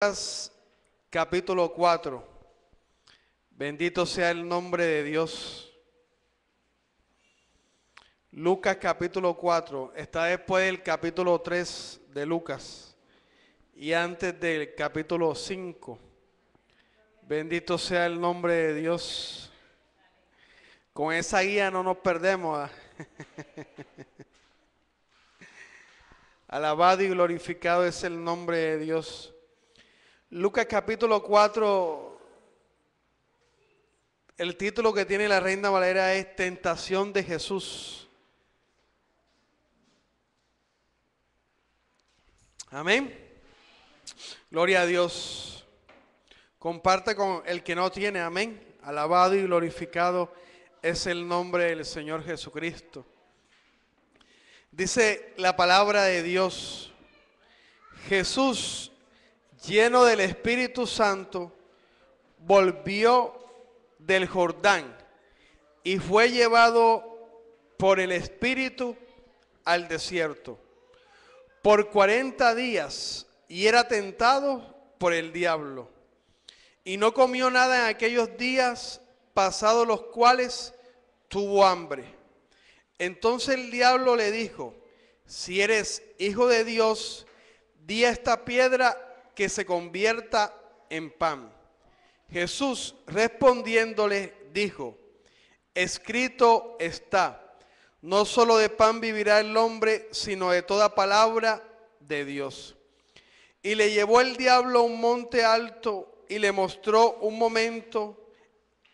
Lucas capítulo 4. Bendito sea el nombre de Dios. Lucas capítulo 4 está después del capítulo 3 de Lucas y antes del capítulo 5. Bendito sea el nombre de Dios. Con esa guía no nos perdemos. Alabado y glorificado es el nombre de Dios. Lucas capítulo 4, el título que tiene la Reina Valera es Tentación de Jesús. Amén. Gloria a Dios. Comparte con el que no tiene, amén. Alabado y glorificado es el nombre del Señor Jesucristo. Dice la palabra de Dios: Jesús, lleno del Espíritu Santo, volvió del Jordán y fue llevado por el Espíritu al desierto por 40 días y era tentado por el diablo. Y no comió nada en aquellos días, pasados los cuales tuvo hambre. Entonces el diablo le dijo: si eres hijo de Dios, di a esta piedra que se convierta en pan. Jesús respondiéndole dijo: escrito está, no solo de pan vivirá el hombre, sino de toda palabra de Dios. Y le llevó el diablo a un monte alto y le mostró un momento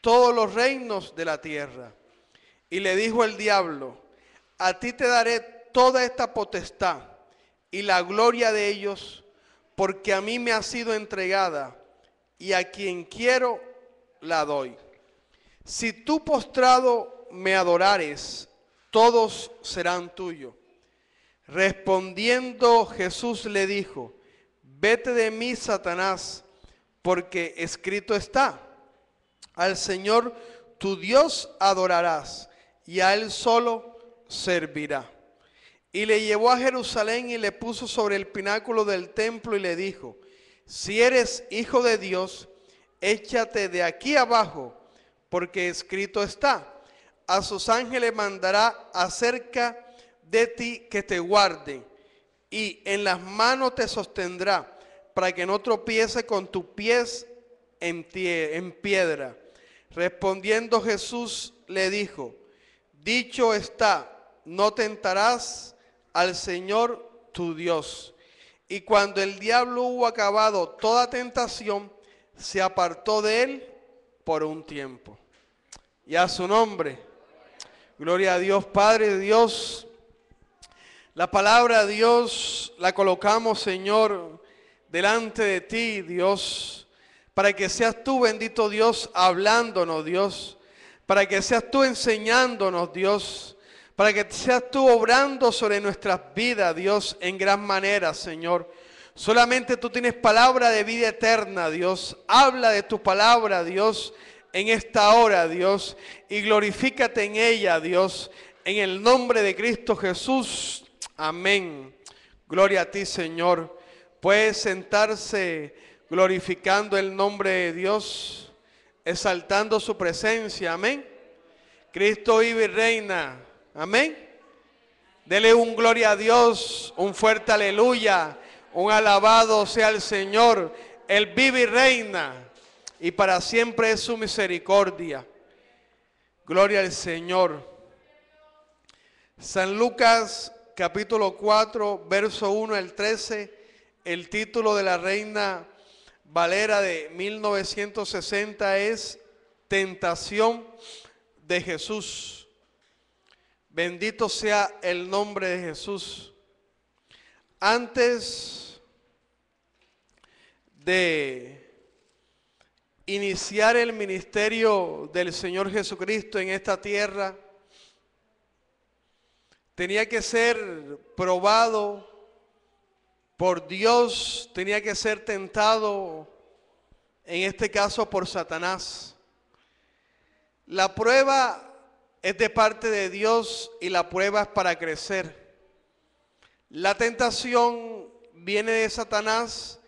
todos los reinos de la tierra. Y le dijo el diablo: a ti te daré toda esta potestad y la gloria de ellos, porque a mí me ha sido entregada, y a quien quiero la doy. Si tú postrado me adorares, todos serán tuyos. Respondiendo Jesús le dijo: vete de mí, Satanás, porque escrito está, al Señor tu Dios adorarás, y a Él solo servirá. Y le llevó a Jerusalén y le puso sobre el pináculo del templo y le dijo: si eres hijo de Dios, échate de aquí abajo, porque escrito está, a sus ángeles mandará acerca de ti que te guarden, y en las manos te sostendrá, para que no tropiece con tus pies en piedra. Respondiendo Jesús le dijo: dicho está, no tentarás al Señor tu Dios. Y cuando el diablo hubo acabado toda tentación, se apartó de él por un tiempo. Y a su nombre, gloria a Dios. Padre Dios, la palabra de Dios la colocamos, Señor, delante de ti, Dios, para que seas tú, bendito Dios, hablándonos, Dios, para que seas tú enseñándonos, Dios, para que seas tú obrando sobre nuestras vidas, Dios, en gran manera, Señor. Solamente tú tienes palabra de vida eterna, Dios. Habla de tu palabra, Dios, en esta hora, Dios, y glorifícate en ella, Dios, en el nombre de Cristo Jesús. Amén. Gloria a ti, Señor. Puedes sentarse glorificando el nombre de Dios, exaltando su presencia. Amén. Cristo vive y reina. Amén. Dele un gloria a Dios, un fuerte aleluya, un alabado sea el Señor. Él vive y reina, y para siempre es su misericordia. Gloria al Señor. San Lucas capítulo 4, verso 1 al 13, el título de la Reina Valera de 1960 es Tentación de Jesús. Bendito sea el nombre de Jesús. Antes de iniciar el ministerio del Señor Jesucristo en esta tierra, tenía que ser probado por Dios, tenía que ser tentado, en este caso por Satanás. La prueba es de parte de Dios y la prueba es para crecer. La tentación viene de Satanás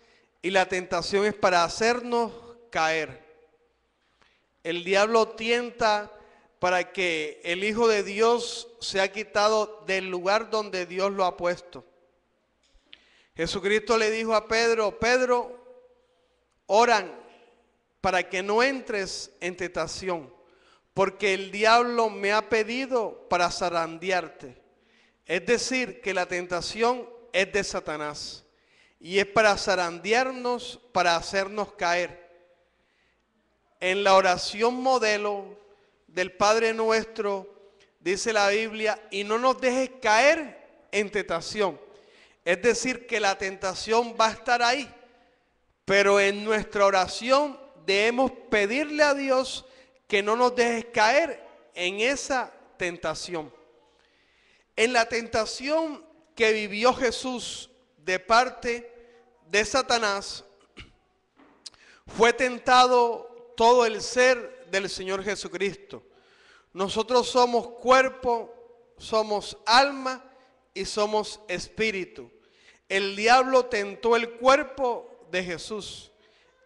y la tentación es para hacernos caer. El diablo tienta para que el Hijo de Dios sea quitado del lugar donde Dios lo ha puesto. Jesucristo le dijo a Pedro: Pedro, oran para que no entres en tentación, porque el diablo me ha pedido para zarandearte. Es decir, que la tentación es de Satanás y es para zarandearnos, para hacernos caer. En la oración modelo del Padre Nuestro dice la Biblia: y no nos dejes caer en tentación. Es decir, que la tentación va a estar ahí, pero en nuestra oración debemos pedirle a Dios que no nos dejes caer en esa tentación. En la tentación que vivió Jesús de parte de Satanás, fue tentado todo el ser del Señor Jesucristo. Nosotros somos cuerpo, somos alma y somos espíritu. El diablo tentó el cuerpo de Jesús,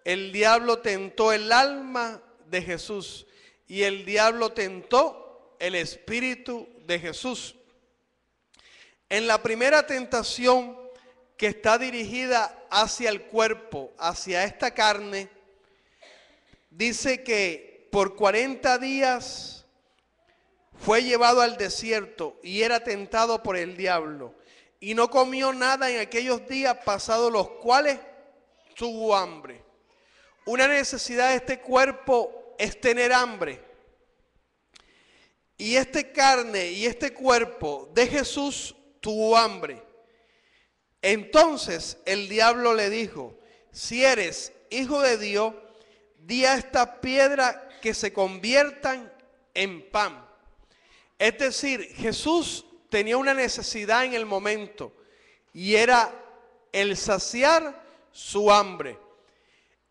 el diablo tentó el alma de Jesús y el diablo tentó el espíritu de Jesús. En la primera tentación, que está dirigida hacia el cuerpo, hacia esta carne, dice que por 40 días fue llevado al desierto y era tentado por el diablo. Y no comió nada en aquellos días, pasados los cuales tuvo hambre. Una necesidad de este cuerpo es tener hambre. Y esta carne y este cuerpo de Jesús tuvo hambre. Entonces el diablo le dijo: si eres hijo de Dios, di a esta piedra que se conviertan en pan. Es decir, Jesús tenía una necesidad en el momento y era el saciar su hambre.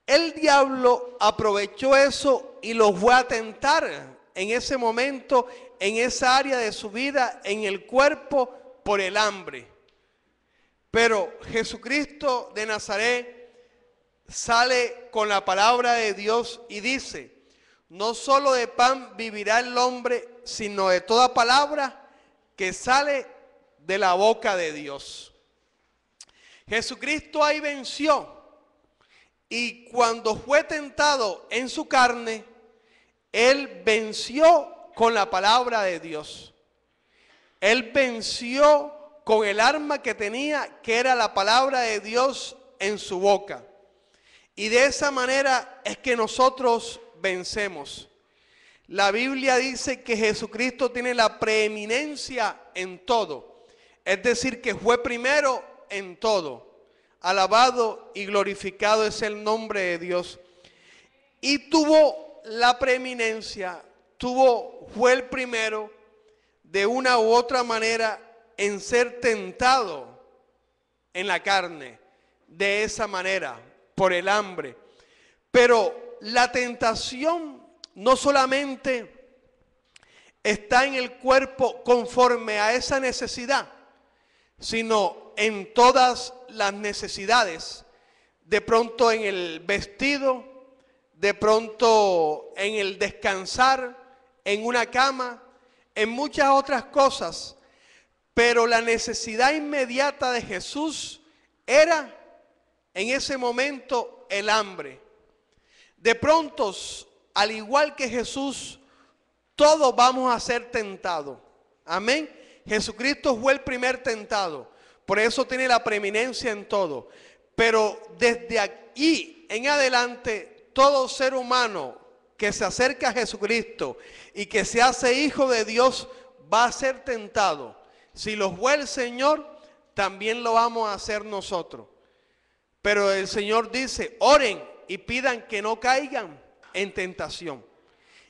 El diablo aprovechó eso y lo fue a tentar en ese momento, en esa área de su vida, en el cuerpo, por el hambre. Pero Jesucristo de Nazaret sale con la palabra de Dios y dice: no solo de pan vivirá el hombre, sino de toda palabra que sale de la boca de Dios. Jesucristo ahí venció, y cuando fue tentado en su carne, Él venció con la palabra de Dios. Él venció con el arma que tenía, que era la palabra de Dios en su boca. Y de esa manera es que nosotros vencemos. La Biblia dice que Jesucristo tiene la preeminencia en todo. Es decir, que fue primero en todo. Alabado y glorificado es el nombre de Dios. Y tuvo la preeminencia, fue el primero de una u otra manera en ser tentado en la carne, de esa manera, por el hambre. Pero la tentación no solamente está en el cuerpo conforme a esa necesidad, sino en todas las necesidades. De pronto en el vestido, de pronto en el descansar, en una cama, en muchas otras cosas. Pero la necesidad inmediata de Jesús era en ese momento el hambre. De pronto, al igual que Jesús, todos vamos a ser tentados. Amén. Jesucristo fue el primer tentado. Por eso tiene la preeminencia en todo. Pero desde aquí en adelante, todo ser humano que se acerca a Jesucristo y que se hace hijo de Dios va a ser tentado. Si lo fue el Señor, también lo vamos a hacer nosotros. Pero el Señor dice: oren y pidan que no caigan en tentación.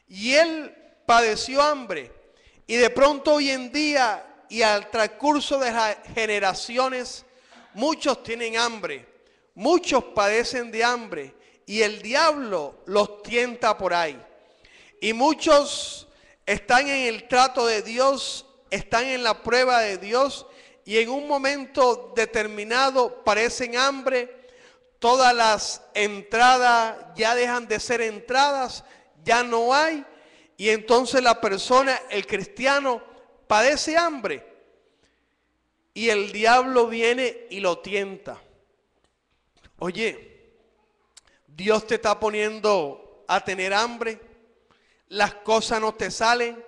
Y Él padeció hambre. Y de pronto hoy en día y al transcurso de las generaciones, muchos tienen hambre. Muchos padecen de hambre. Y el diablo los tienta por ahí. Y muchos están en el trato de Dios, están en la prueba de Dios, y en un momento determinado padecen hambre, todas las entradas ya dejan de ser entradas, ya no hay, y entonces la persona, el cristiano, padece hambre. Y el diablo viene y lo tienta. Oye, Dios te está poniendo a tener hambre, las cosas no te salen,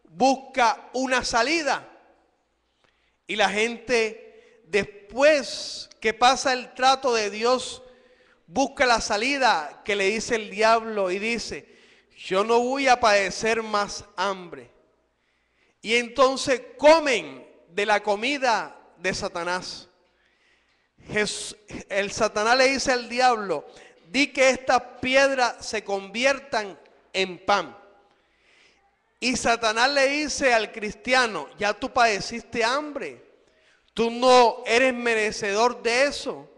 busca una salida. Y la gente, después que pasa el trato de Dios, busca la salida que le dice el diablo y dice, yo no voy a padecer más hambre. Y entonces comen de la comida de Satanás. El Satanás le dice al diablo, di que estas piedras se conviertan en pan. Y Satanás le dice al cristiano, ya tú padeciste hambre, tú no eres merecedor de eso.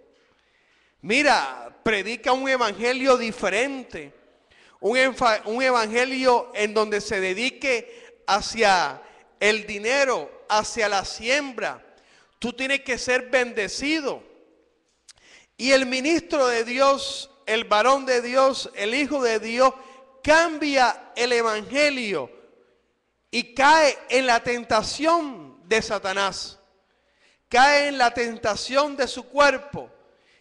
Mira, predica un evangelio diferente, un evangelio en donde se dedique hacia el dinero, hacia la siembra. Tú tienes que ser bendecido. Y el ministro de Dios, el varón de Dios, el Hijo de Dios, cambia el evangelio y cae en la tentación de Satanás. Cae en la tentación de su cuerpo.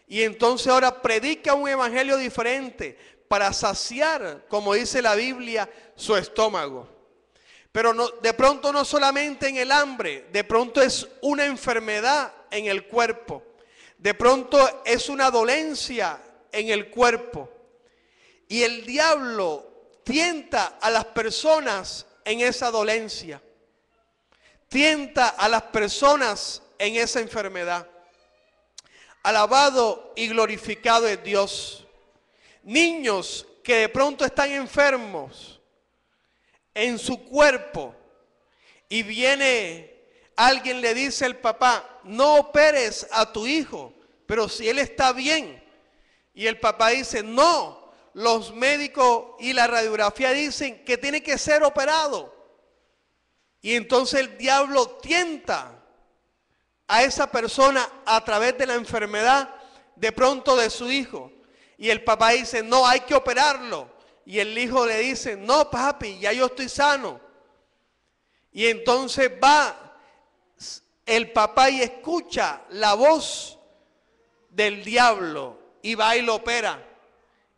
Y entonces ahora predica un evangelio diferente para saciar, como dice la Biblia, su estómago. Pero no, de pronto no solamente en el hambre, de pronto es una enfermedad en el cuerpo. De pronto es una dolencia en el cuerpo. Y el diablo tienta a las personas en esa dolencia. Tienta a las personas en esa enfermedad. Alabado y glorificado es Dios. Niños que de pronto están enfermos en su cuerpo y viene alguien, le dice al papá, no operes a tu hijo, pero si él está bien. Y el papá dice, no, los médicos y la radiografía dicen que tiene que ser operado. Y entonces el diablo tienta a esa persona a través de la enfermedad de pronto de su hijo. Y el papá dice, no, hay que operarlo. Y el hijo le dice, no papi, ya yo estoy sano. Y entonces va el papá y escucha la voz del diablo y va y lo opera.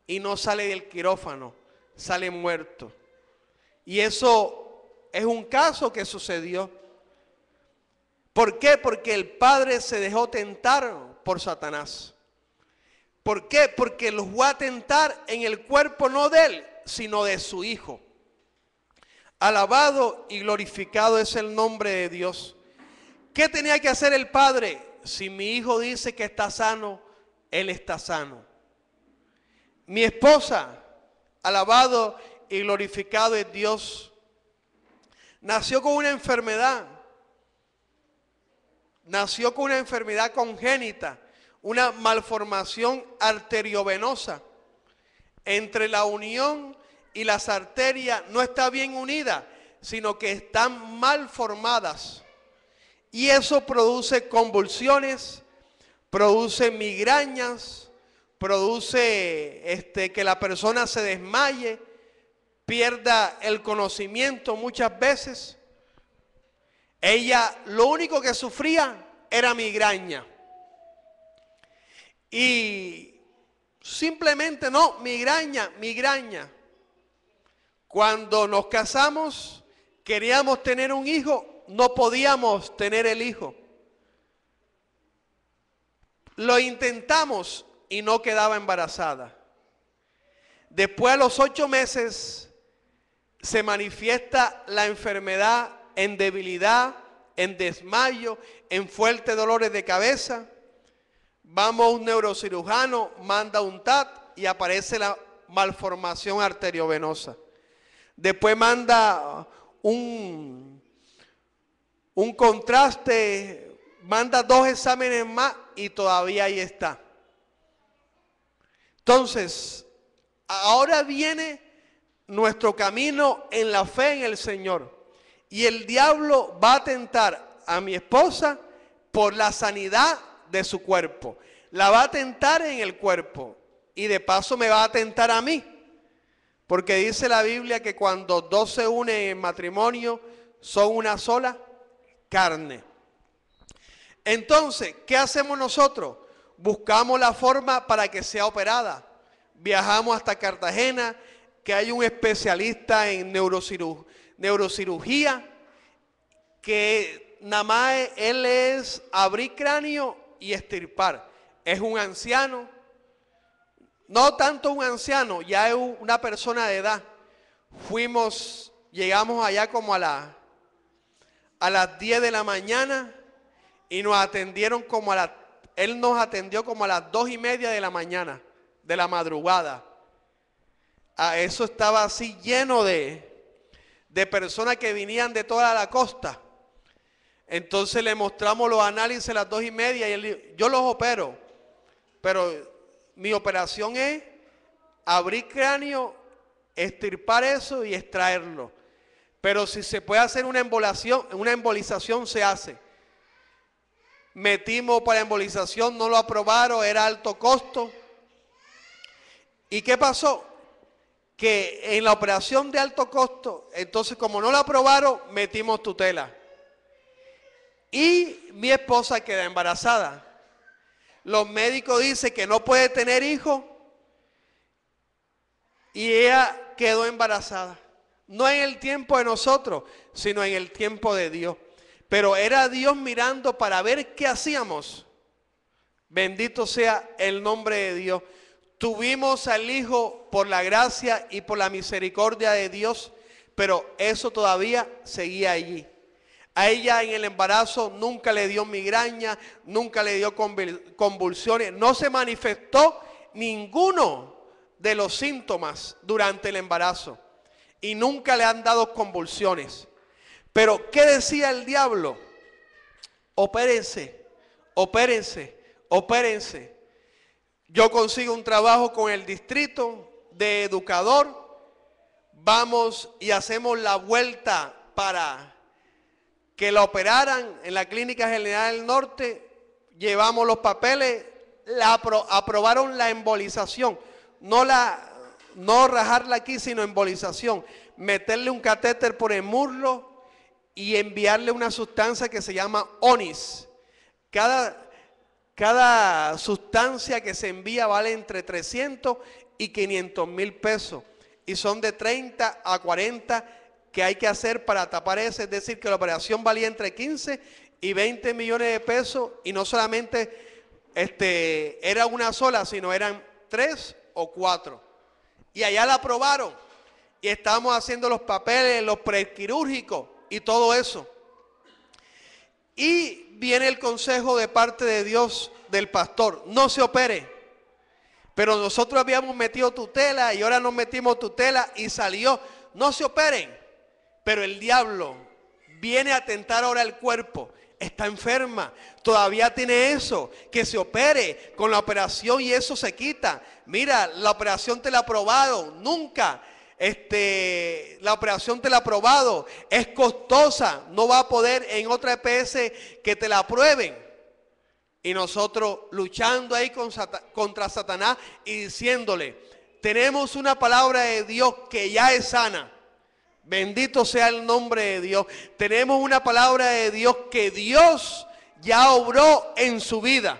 Y no sale del quirófano, sale muerto. Y eso es un caso que sucedió. ¿Por qué? Porque el padre se dejó tentar por Satanás. ¿Por qué? Porque los va a tentar en el cuerpo no de él, sino de su hijo. Alabado y glorificado es el nombre de Dios. ¿Qué tenía que hacer el padre? Si mi hijo dice que está sano, él está sano. Mi esposa, alabado y glorificado es Dios, nació con una enfermedad. Nació con una enfermedad congénita, una malformación arteriovenosa. Entre la unión y las arterias no está bien unida, sino que están mal formadas. Y eso produce convulsiones, produce migrañas, produce que la persona se desmaye, pierda el conocimiento muchas veces. Ella lo único que sufría era migraña. Y simplemente no, migraña, migraña. Cuando nos casamos, queríamos tener un hijo, no podíamos tener el hijo. Lo intentamos y no quedaba embarazada. Después a los 8 meses se manifiesta la enfermedad en debilidad, en desmayo, en fuertes dolores de cabeza. Vamos a un neurocirujano, manda un TAT y aparece la malformación arteriovenosa. Después manda un contraste, manda 2 exámenes más y todavía ahí está. Entonces, ahora viene nuestro camino en la fe en el Señor. Y el diablo va a tentar a mi esposa por la sanidad de su cuerpo. la va a tentar en el cuerpo y de paso me va a tentar a mí. Porque dice la Biblia que cuando dos se unen en matrimonio son una sola carne. Entonces, ¿qué hacemos nosotros? Buscamos la forma para que sea operada. Viajamos hasta Cartagena, que hay un especialista en neurocirugía, que nada más él es abrir cráneo y extirpar. Es un anciano, no tanto un anciano, ya es una persona de edad. Llegamos allá como a las 10 de la mañana y nos atendieron él nos atendió como a las 2:30 de la mañana, de la madrugada. Eso estaba así lleno de personas que venían de toda la costa. Entonces le mostramos los análisis a las 2:30 y él dijo, yo los opero, pero mi operación es abrir cráneo, extirpar eso y extraerlo. Pero si se puede hacer una embolización se hace. Metimos para embolización, no lo aprobaron, era alto costo. ¿Y qué pasó? Que en la operación de alto costo, entonces como no lo aprobaron, metimos tutela. Y mi esposa queda embarazada. Los médicos dicen que no puede tener hijos y ella quedó embarazada. No en el tiempo de nosotros, sino en el tiempo de Dios. Pero era Dios mirando para ver qué hacíamos. Bendito sea el nombre de Dios. Tuvimos al hijo por la gracia y por la misericordia de Dios, pero eso todavía seguía allí. A ella en el embarazo nunca le dio migraña, nunca le dio convulsiones, no se manifestó ninguno de los síntomas durante el embarazo y nunca le han dado convulsiones. Pero ¿qué decía el diablo? Opérense, opérense, opérense. Yo consigo un trabajo con el distrito de educador, vamos y hacemos la vuelta para que la operaran en la Clínica General del Norte, llevamos los papeles, aprobaron la embolización, no rajarla aquí, sino embolización, meterle un catéter por el muslo y enviarle una sustancia que se llama Onis. Cada sustancia que se envía vale entre 300 y 500 mil pesos y son de 30 a 40 que hay que hacer para tapar eso. Es decir, que la operación valía entre 15 y 20 millones de pesos y no solamente era una sola, sino eran 3 o 4. Y allá la aprobaron y estábamos haciendo los papeles, los prequirúrgicos y todo eso. Y viene el consejo de parte de Dios del pastor, no se opere. Pero nosotros habíamos metido tutela y ahora nos metimos tutela y salió, no se operen. Pero el diablo viene a tentar ahora el cuerpo, está enferma, todavía tiene eso, que se opere con la operación y eso se quita. Mira, la operación te la aprobaron, nunca. La operación te la ha aprobado, es costosa, no va a poder en otra EPS que te la aprueben. Y nosotros luchando ahí contra Satanás y diciéndole, tenemos una palabra de Dios que ya es sana. Bendito sea el nombre de Dios. Tenemos una palabra de Dios que Dios ya obró en su vida.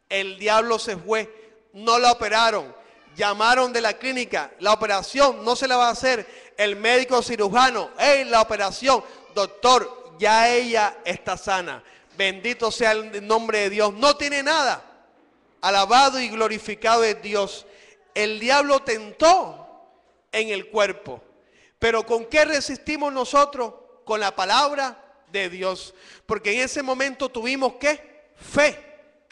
El diablo se fue, no la operaron. Llamaron de la clínica, la operación no se la va a hacer el médico cirujano. La operación, doctor, ya ella está sana. Bendito sea el nombre de Dios. No tiene nada. Alabado y glorificado es Dios. El diablo tentó en el cuerpo. Pero ¿con qué resistimos nosotros? Con la palabra de Dios. Porque en ese momento tuvimos ¿qué? Fe.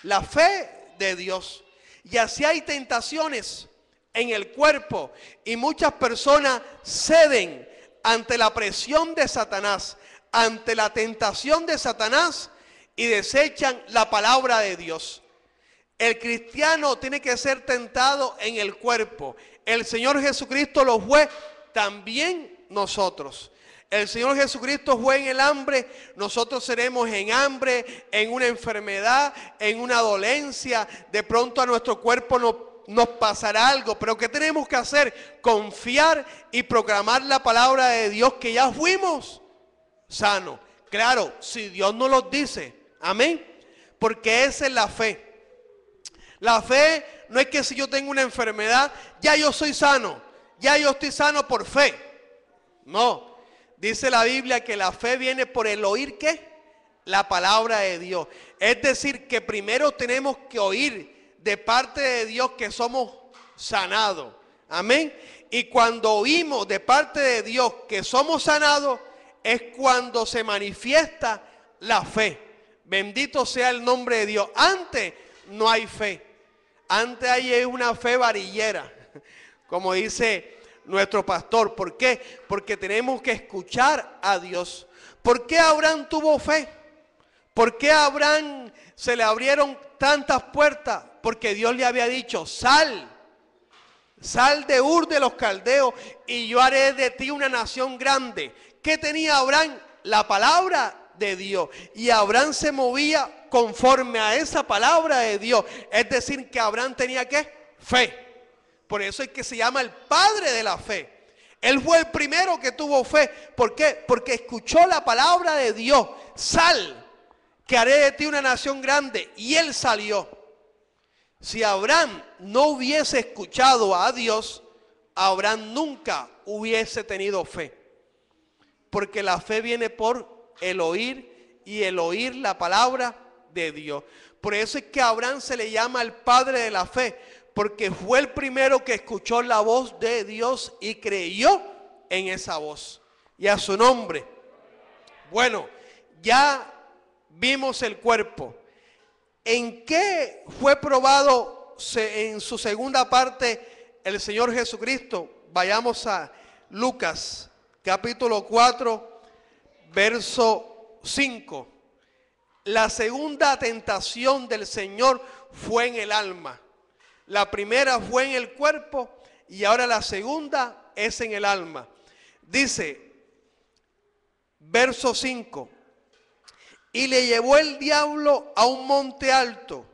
La fe de Dios. Y así hay tentaciones en el cuerpo y muchas personas ceden ante la presión de Satanás, ante la tentación de Satanás y desechan la palabra de Dios. El cristiano tiene que ser tentado en el cuerpo. El Señor Jesucristo lo fue, también nosotros. El Señor Jesucristo fue en el hambre, nosotros seremos en hambre, en una enfermedad, en una dolencia. De pronto a nuestro cuerpo nos pasará algo, pero ¿qué tenemos que hacer? Confiar y proclamar la palabra de Dios que ya fuimos sanos. Claro, si Dios nos lo dice, amén, porque esa es la fe. La fe no es que si yo tengo una enfermedad, ya yo soy sano, ya yo estoy sano por fe. No. Dice la Biblia que la fe viene por el oír, ¿qué? La palabra de Dios. Es decir, que primero tenemos que oír de parte de Dios que somos sanados. Amén. Y cuando oímos de parte de Dios que somos sanados, es cuando se manifiesta la fe. Bendito sea el nombre de Dios. Antes no hay fe. Antes hay una fe varillera, como dice nuestro pastor. ¿Por qué? Porque tenemos que escuchar a Dios. ¿Por qué Abraham tuvo fe? ¿Por qué a Abraham se le abrieron tantas puertas? Porque Dios le había dicho, sal de Ur de los Caldeos y yo haré de ti una nación grande. ¿Qué tenía Abraham? La palabra de Dios. Y Abraham se movía conforme a esa palabra de Dios. Es decir, que Abraham tenía ¿qué? Fe. Por eso es que se llama el padre de la fe. Él fue el primero que tuvo fe. ¿Por qué? Porque escuchó la palabra de Dios. Sal, que haré de ti una nación grande. Y él salió. Si Abraham no hubiese escuchado a Dios, Abraham nunca hubiese tenido fe. Porque la fe viene por el oír y el oír la palabra de Dios. Por eso es que a Abraham se le llama el padre de la fe. Porque fue el primero que escuchó la voz de Dios y creyó en esa voz y a su nombre. Bueno, ya vimos el cuerpo. ¿En qué fue probado en su segunda parte el Señor Jesucristo? Vayamos a Lucas, capítulo 4, verso 5. La segunda tentación del Señor fue en el alma. La primera fue en el cuerpo y ahora la segunda es en el alma. Dice, verso 5, y le llevó el diablo a un monte alto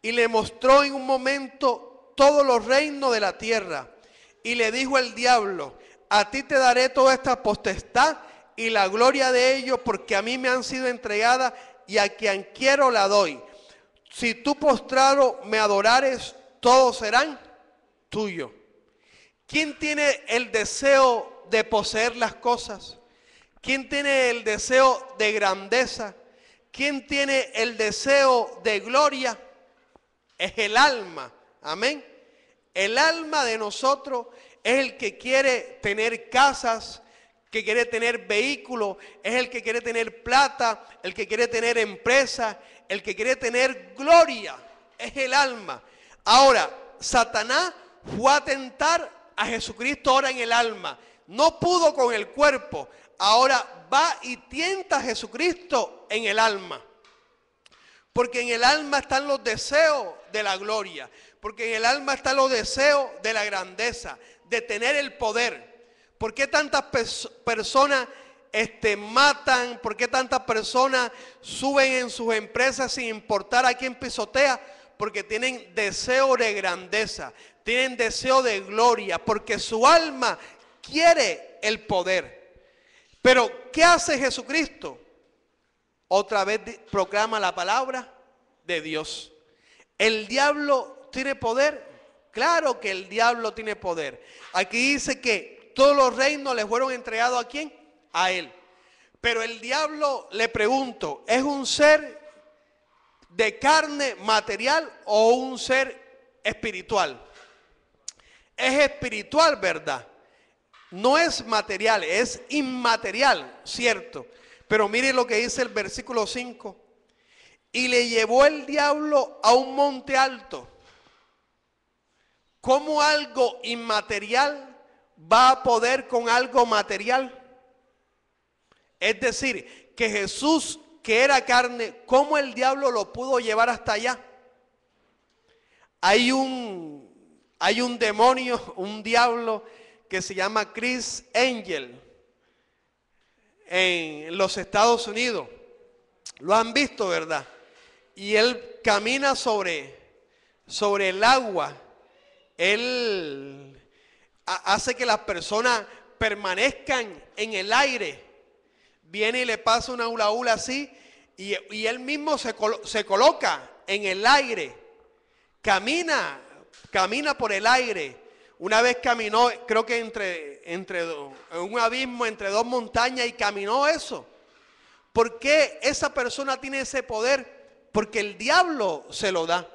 y le mostró en un momento todos los reinos de la tierra. Y le dijo el diablo, a ti te daré toda esta potestad y la gloria de ellos, porque a mí me han sido entregadas y a quien quiero la doy. Si tú postrado me adorares, todos serán tuyos. ¿Quién tiene el deseo de poseer las cosas? ¿Quién tiene el deseo de grandeza? ¿Quién tiene el deseo de gloria? Es el alma. Amén. El alma de nosotros es el que quiere tener casas, que quiere tener vehículos, es el que quiere tener plata, el que quiere tener empresa, el que quiere tener gloria. Es el alma. Ahora, Satanás fue a tentar a Jesucristo ahora en el alma. No pudo con el cuerpo. Ahora va y tienta a Jesucristo en el alma. Porque en el alma están los deseos de la gloria. Porque en el alma están los deseos de la grandeza, de tener el poder. ¿Por qué tantas personas matan? ¿Por qué tantas personas suben en sus empresas sin importar a quién pisotea? Porque tienen deseo de grandeza, tienen deseo de gloria, porque su alma quiere el poder. Pero ¿qué hace Jesucristo? Otra vez proclama la palabra de Dios. ¿El diablo tiene poder? Claro que el diablo tiene poder. Aquí dice que todos los reinos le fueron entregados ¿a quién? A él. Pero el diablo, le pregunto, ¿es un ser de carne material o un ser espiritual? Es espiritual, ¿verdad? No es material, es inmaterial, cierto. Pero mire lo que dice el versículo 5. Y le llevó el diablo a un monte alto. ¿Cómo algo inmaterial va a poder con algo material? Es decir, que Jesús, que era carne, ¿cómo el diablo lo pudo llevar hasta allá? Hay un demonio, un diablo que se llama Chris Angel. en los Estados Unidos. Lo han visto, ¿verdad? Y él camina sobre el agua. Él hace que las personas permanezcan en el aire. Viene y le pasa una hula hula así y él mismo se coloca en el aire. Camina por el aire. Una vez caminó, creo que entre un abismo, entre dos montañas, y caminó eso. ¿Por qué esa persona tiene ese poder? Porque el diablo se lo da.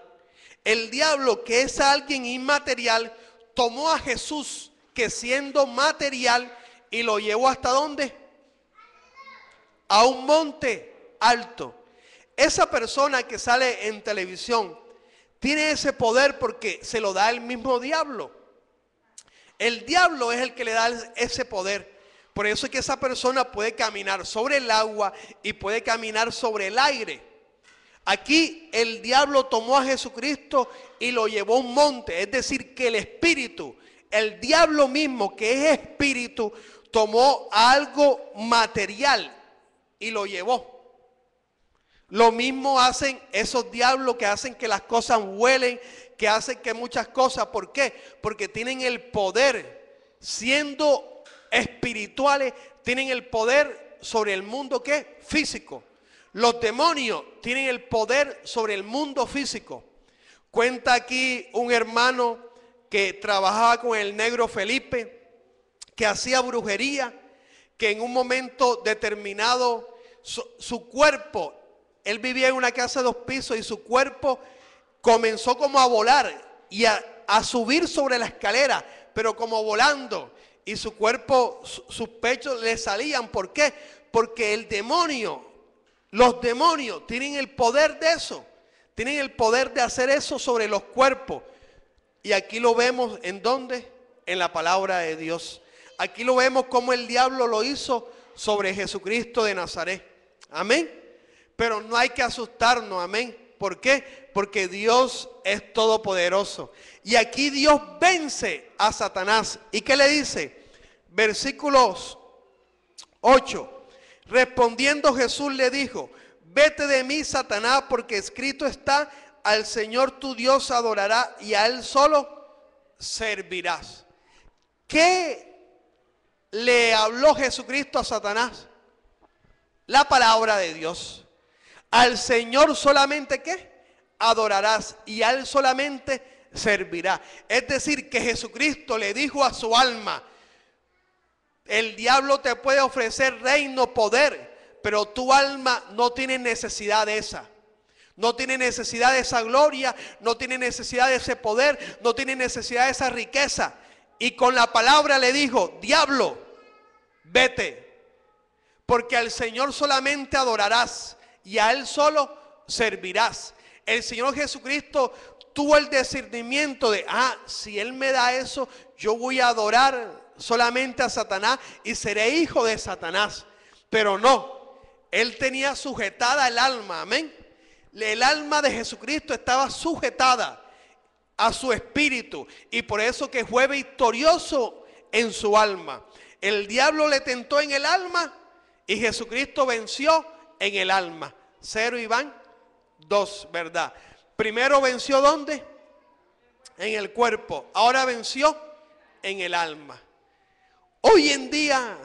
El diablo, que es alguien inmaterial, tomó a Jesús, que siendo material, y lo llevó ¿hasta dónde? A un monte alto. Esa persona que sale en televisión tiene ese poder porque se lo da el mismo diablo. El diablo es el que le da ese poder. Por eso es que esa persona puede caminar sobre el agua y puede caminar sobre el aire. Aquí el diablo tomó a Jesucristo y lo llevó a un monte. Es decir, que el espíritu, el diablo mismo, que es espíritu, tomó algo material y lo llevó. Lo mismo hacen esos diablos que hacen que las cosas vuelen, que hacen que muchas cosas. ¿Por qué? Porque tienen el poder, siendo espirituales, tienen el poder sobre el mundo, ¿qué? Físico. Los demonios tienen el poder sobre el mundo físico. Cuenta aquí un hermano que trabajaba con el negro Felipe, que hacía brujería, que en un momento determinado su cuerpo, él vivía en una casa de 2 pisos y su cuerpo comenzó como a volar y a subir sobre la escalera, pero como volando. Y su cuerpo, sus pechos le salían. ¿Por qué? Porque el demonio, los demonios tienen el poder de eso. Tienen el poder de hacer eso sobre los cuerpos. Y aquí lo vemos, ¿en dónde? En la palabra de Dios. Aquí lo vemos como el diablo lo hizo sobre Jesucristo de Nazaret. Amén. Pero no hay que asustarnos, amén. ¿Por qué? Porque Dios es todopoderoso. Y aquí Dios vence a Satanás. ¿Y qué le dice? Versículos 8. Respondiendo Jesús le dijo: vete de mí, Satanás, porque escrito está: al Señor tu Dios adorarás y a Él solo servirás. ¿Qué le habló Jesucristo a Satanás? La palabra de Dios. Al Señor solamente, ¿qué? Adorarás y a Él solamente servirá. Es decir, que Jesucristo le dijo a su alma: el diablo te puede ofrecer reino, poder, pero tu alma no tiene necesidad de esa. No tiene necesidad de esa gloria, no tiene necesidad de ese poder, no tiene necesidad de esa riqueza. Y con la palabra le dijo: diablo, vete, porque al Señor solamente adorarás y a Él solo servirás. El Señor Jesucristo tuvo el discernimiento de: si Él me da eso, yo voy a adorar solamente a Satanás y seré hijo de Satanás. Pero no, Él tenía sujetada el alma, amén. El alma de Jesucristo estaba sujetada a su espíritu, y por eso que fue victorioso en su alma. El diablo le tentó en el alma y Jesucristo venció en el alma. 0 y van 2, ¿verdad? Primero venció ¿dónde? En el cuerpo. Ahora venció en el alma. Hoy en día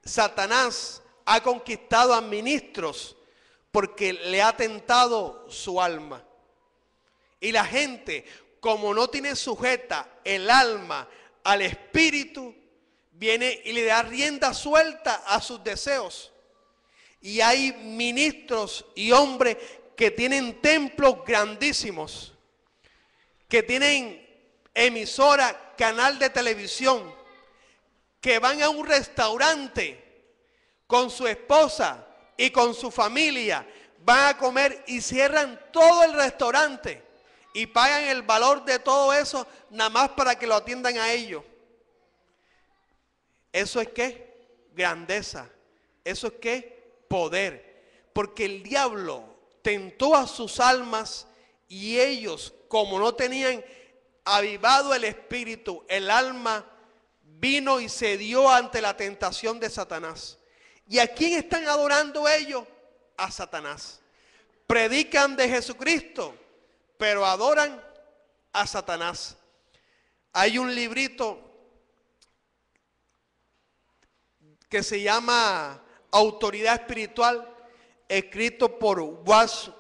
Satanás ha conquistado a ministros porque le ha tentado su alma. Y la gente, como no tiene sujeta el alma al espíritu, viene y le da rienda suelta a sus deseos. Y hay ministros y hombres que tienen templos grandísimos, que tienen emisora, canal de televisión, que van a un restaurante con su esposa y con su familia, van a comer y cierran todo el restaurante y pagan el valor de todo eso nada más para que lo atiendan a ellos. ¿Eso es qué? Grandeza. ¿Eso es qué? Poder. Porque el diablo tentó a sus almas y ellos, como no tenían avivado el espíritu, el alma vino y cedió ante la tentación de Satanás. ¿Y a quién están adorando ellos? A Satanás. Predican de Jesucristo, pero adoran a Satanás. Hay un librito que se llama Autoridad Espiritual, escrito por Was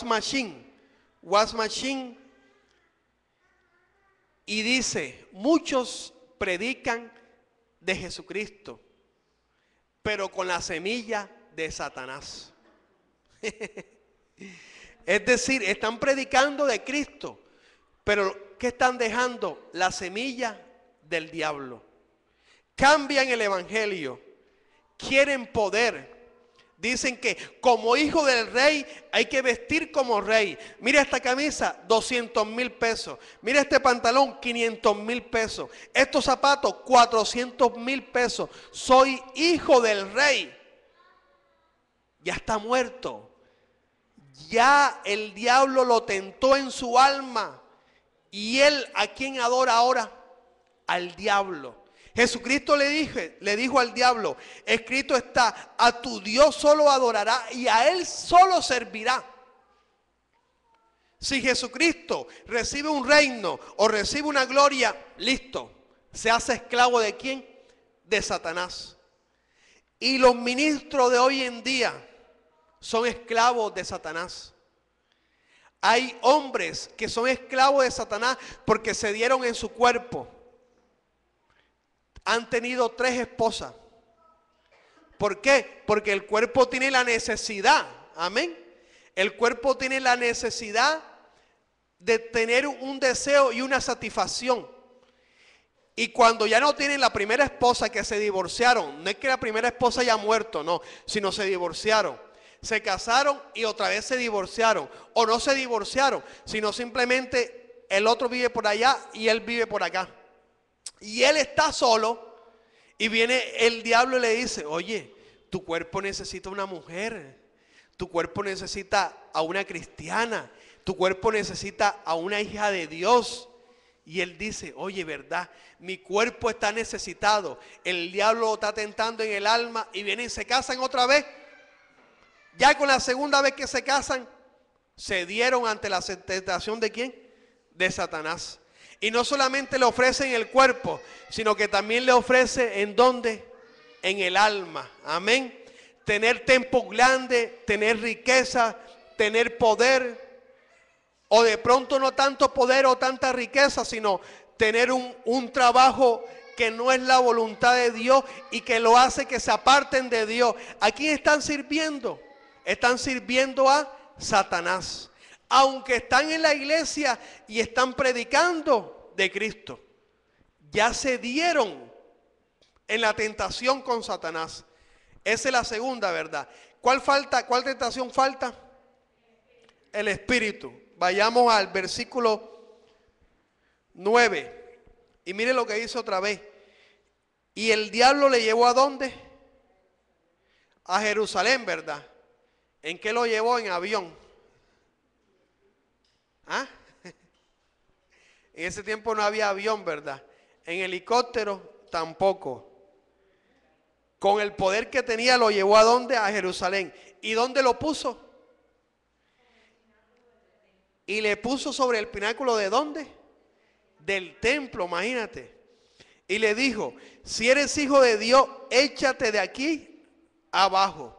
Machine, y dice: muchos predican de Jesucristo, pero con la semilla de Satanás. Es decir, están predicando de Cristo, pero ¿qué están dejando? La semilla del diablo. Cambian el evangelio, quieren poder. Dicen que como hijo del rey hay que vestir como rey. Mira esta camisa, 200,000 pesos. Mira este pantalón, 500,000 pesos. Estos zapatos, 400,000 pesos. Soy hijo del rey. Ya está muerto. Ya el diablo lo tentó en su alma. ¿Y él a quién adora ahora? Al diablo. Jesucristo le dijo al diablo: escrito está, a tu Dios solo adorará y a él solo servirá. Si Jesucristo recibe un reino o recibe una gloria, listo, se hace esclavo ¿de quién? De Satanás. Y los ministros de hoy en día son esclavos de Satanás. Hay hombres que son esclavos de Satanás porque se dieron en su cuerpo. Han tenido 3 esposas. ¿Por qué? Porque el cuerpo tiene la necesidad. Amén. El cuerpo tiene la necesidad de tener un deseo y una satisfacción. Y cuando ya no tienen la primera esposa, que se divorciaron, no es que la primera esposa haya muerto, no, sino se divorciaron. Se casaron y otra vez se divorciaron. O no se divorciaron, sino simplemente el otro vive por allá y él vive por acá. Y él está solo y viene el diablo y le dice: oye, tu cuerpo necesita una mujer, tu cuerpo necesita a una cristiana, tu cuerpo necesita a una hija de Dios. Y él dice: oye, verdad, mi cuerpo está necesitado. El diablo lo está tentando en el alma y vienen y se casan otra vez. Ya con la segunda vez que se casan, se dieron ante la tentación ¿de quién? De Satanás. Y no solamente le ofrecen el cuerpo, sino que también le ofrece ¿en dónde? En el alma. Amén. Tener templos grandes, tener riqueza, tener poder. O de pronto no tanto poder o tanta riqueza, sino tener un trabajo que no es la voluntad de Dios y que lo hace que se aparten de Dios. ¿A quién están sirviendo? Están sirviendo a Satanás. Aunque están en la iglesia y están predicando de Cristo, ya se dieron en la tentación con Satanás. Esa es la segunda verdad. ¿Cuál falta? ¿Cuál tentación falta? El espíritu. Vayamos al versículo 9. Y mire lo que dice otra vez. Y el diablo le llevó ¿a dónde? A Jerusalén, ¿verdad? ¿En qué lo llevó? En avión. ¿Ah? En ese tiempo no había avión, ¿verdad? En helicóptero tampoco. Con el poder que tenía lo llevó ¿a dónde? A Jerusalén. ¿Y dónde lo puso? Y le puso sobre el pináculo ¿de dónde? Del templo, imagínate. Y le dijo: si eres hijo de Dios, échate de aquí abajo.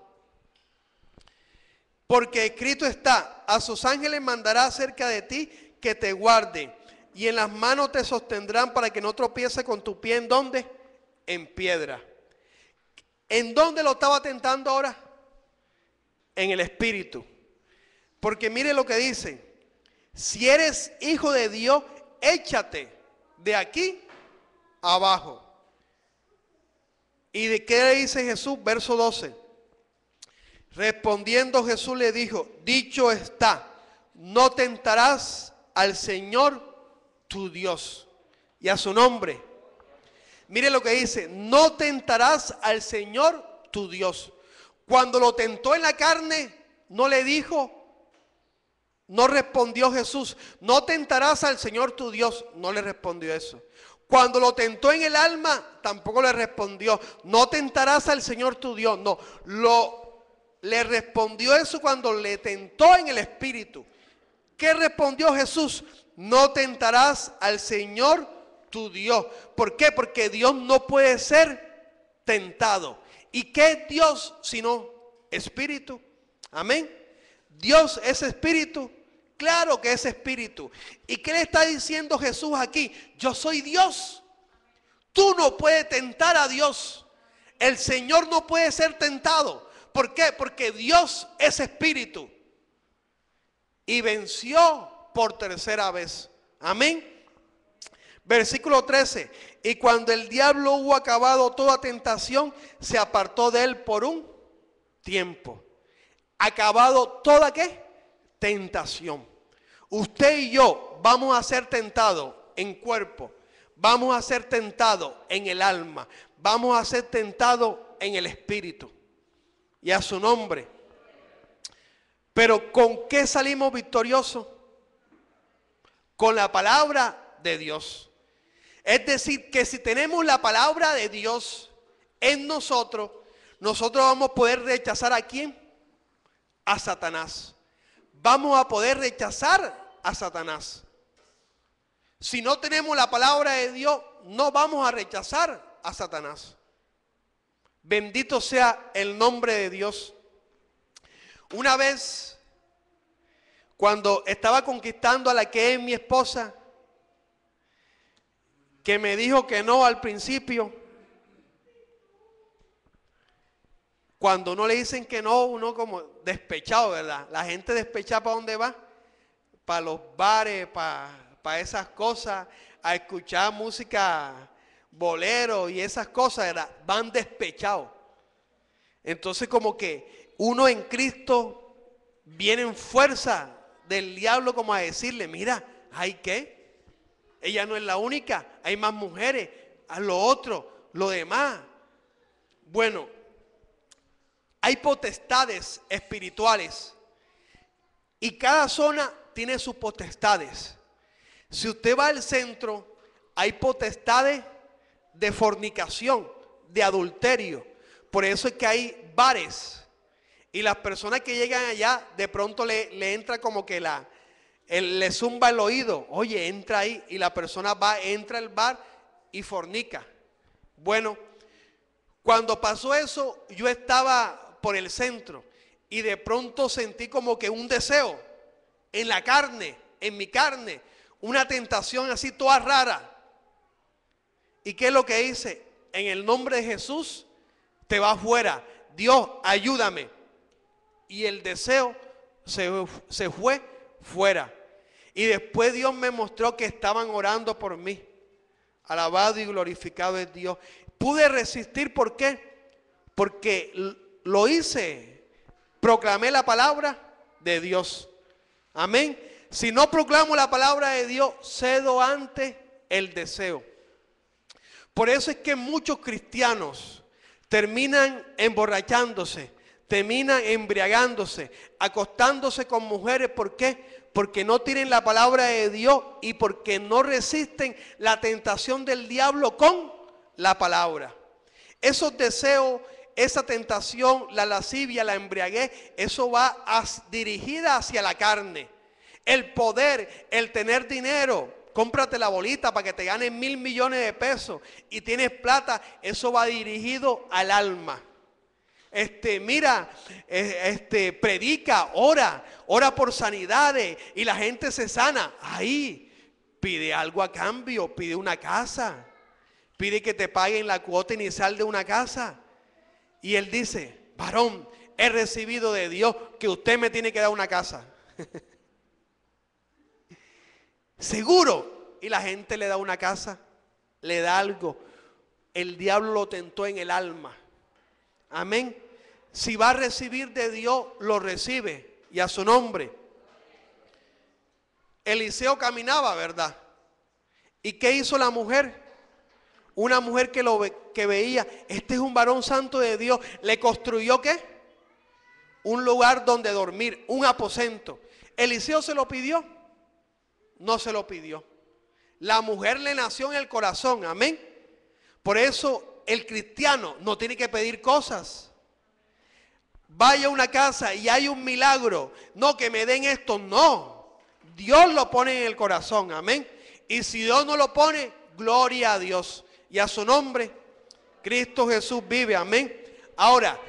Porque escrito está: a sus ángeles mandará acerca de ti que te guarden, y en las manos te sostendrán para que no tropieces con tu pie ¿en dónde? En piedra. ¿En dónde lo estaba tentando ahora? En el espíritu. Porque mire lo que dice: si eres hijo de Dios, échate de aquí abajo. ¿Y de qué le dice Jesús? Verso 12. Respondiendo Jesús le dijo: dicho está, no tentarás al Señor tu Dios. Y a su nombre. Mire lo que dice: no tentarás al Señor tu Dios. Cuando lo tentó en la carne, no le dijo, no respondió Jesús: no tentarás al Señor tu Dios. No le respondió eso. Cuando lo tentó en el alma, tampoco le respondió, no tentarás al Señor tu Dios. No, le respondió eso cuando le tentó en el espíritu. ¿Qué respondió Jesús? No tentarás al Señor tu Dios. ¿Por qué? Porque Dios no puede ser tentado. ¿Y qué es Dios sino espíritu? Amén. Dios es espíritu. Claro que es espíritu. ¿Y qué le está diciendo Jesús aquí? Yo soy Dios. Tú no puedes tentar a Dios. El Señor no puede ser tentado. ¿Por qué? Porque Dios es espíritu. Y venció por tercera vez. Amén. Versículo 13. Y cuando el diablo hubo acabado toda tentación, se apartó de él por un tiempo. Acabado toda ¿qué? Tentación. Usted y yo vamos a ser tentados en cuerpo. Vamos a ser tentados en el alma. Vamos a ser tentados en el espíritu. Y a su nombre. Pero ¿con qué salimos victoriosos? Con la palabra de Dios. Es decir, que si tenemos la palabra de Dios en nosotros, nosotros vamos a poder rechazar ¿a quién? A Satanás. Vamos a poder rechazar a Satanás. Si no tenemos la palabra de Dios, no vamos a rechazar a Satanás. Bendito sea el nombre de Dios. Una vez, cuando estaba conquistando a la que es mi esposa, que me dijo que no al principio, cuando no le dicen que no, uno como despechado, ¿verdad? La gente despechada, ¿para dónde va? Para los bares, para esas cosas, a escuchar música bolero y esas cosas, ¿verdad? Van despechados. Entonces como que uno en Cristo viene en fuerza del diablo como a decirle, mira, ¿hay qué? Ella no es la única, hay más mujeres, a lo otro, lo demás. Bueno, hay potestades espirituales y cada zona tiene sus potestades. Si usted va al centro, hay potestades de fornicación, de adulterio. Por eso es que hay bares. Y las personas que llegan allá, de pronto le entra como que le zumba el oído. Oye, entra ahí. Y la persona va, entra al bar y fornica. Bueno, cuando pasó eso, yo estaba por el centro. Y de pronto sentí como que un deseo en la carne, en mi carne. Una tentación así toda rara. ¿Y qué es lo que hice? En el nombre de Jesús, te va fuera. Dios, ayúdame. Y el deseo se fue fuera. Y después Dios me mostró que estaban orando por mí. Alabado y glorificado es Dios. Pude resistir, ¿por qué? Porque lo hice. Proclamé la palabra de Dios. Amén. Si no proclamo la palabra de Dios, cedo ante el deseo. Por eso es que muchos cristianos terminan emborrachándose, terminan embriagándose, acostándose con mujeres. ¿Por qué? Porque no tienen la palabra de Dios y porque no resisten la tentación del diablo con la palabra. Esos deseos, esa tentación, la lascivia, la embriaguez, eso va dirigida hacia la carne. El poder, el tener dinero. Cómprate la bolita para que te ganes 1,000 millones de pesos y tienes plata, eso va dirigido al alma. Predica, ora por sanidades y la gente se sana. Ahí, pide algo a cambio, pide una casa, pide que te paguen la cuota inicial de una casa. Y él dice, varón, he recibido de Dios que usted me tiene que dar una casa. Seguro. Y la gente le da una casa, le da algo. El diablo lo tentó en el alma. Amén. Si va a recibir de Dios, lo recibe. Y a su nombre. Eliseo caminaba, ¿verdad? ¿Y qué hizo la mujer? Una mujer que veía, este es un varón santo de Dios. ¿Le construyó qué? Un lugar donde dormir, un aposento. ¿Eliseo se lo pidió? No se lo pidió. La mujer le nació en el corazón, amén. Por eso el cristiano no tiene que pedir cosas. Vaya a una casa y hay un milagro. No, que me den esto, no. Dios lo pone en el corazón, amén. Y si Dios no lo pone, gloria a Dios. Y a su nombre, Cristo Jesús vive, amén. Ahora,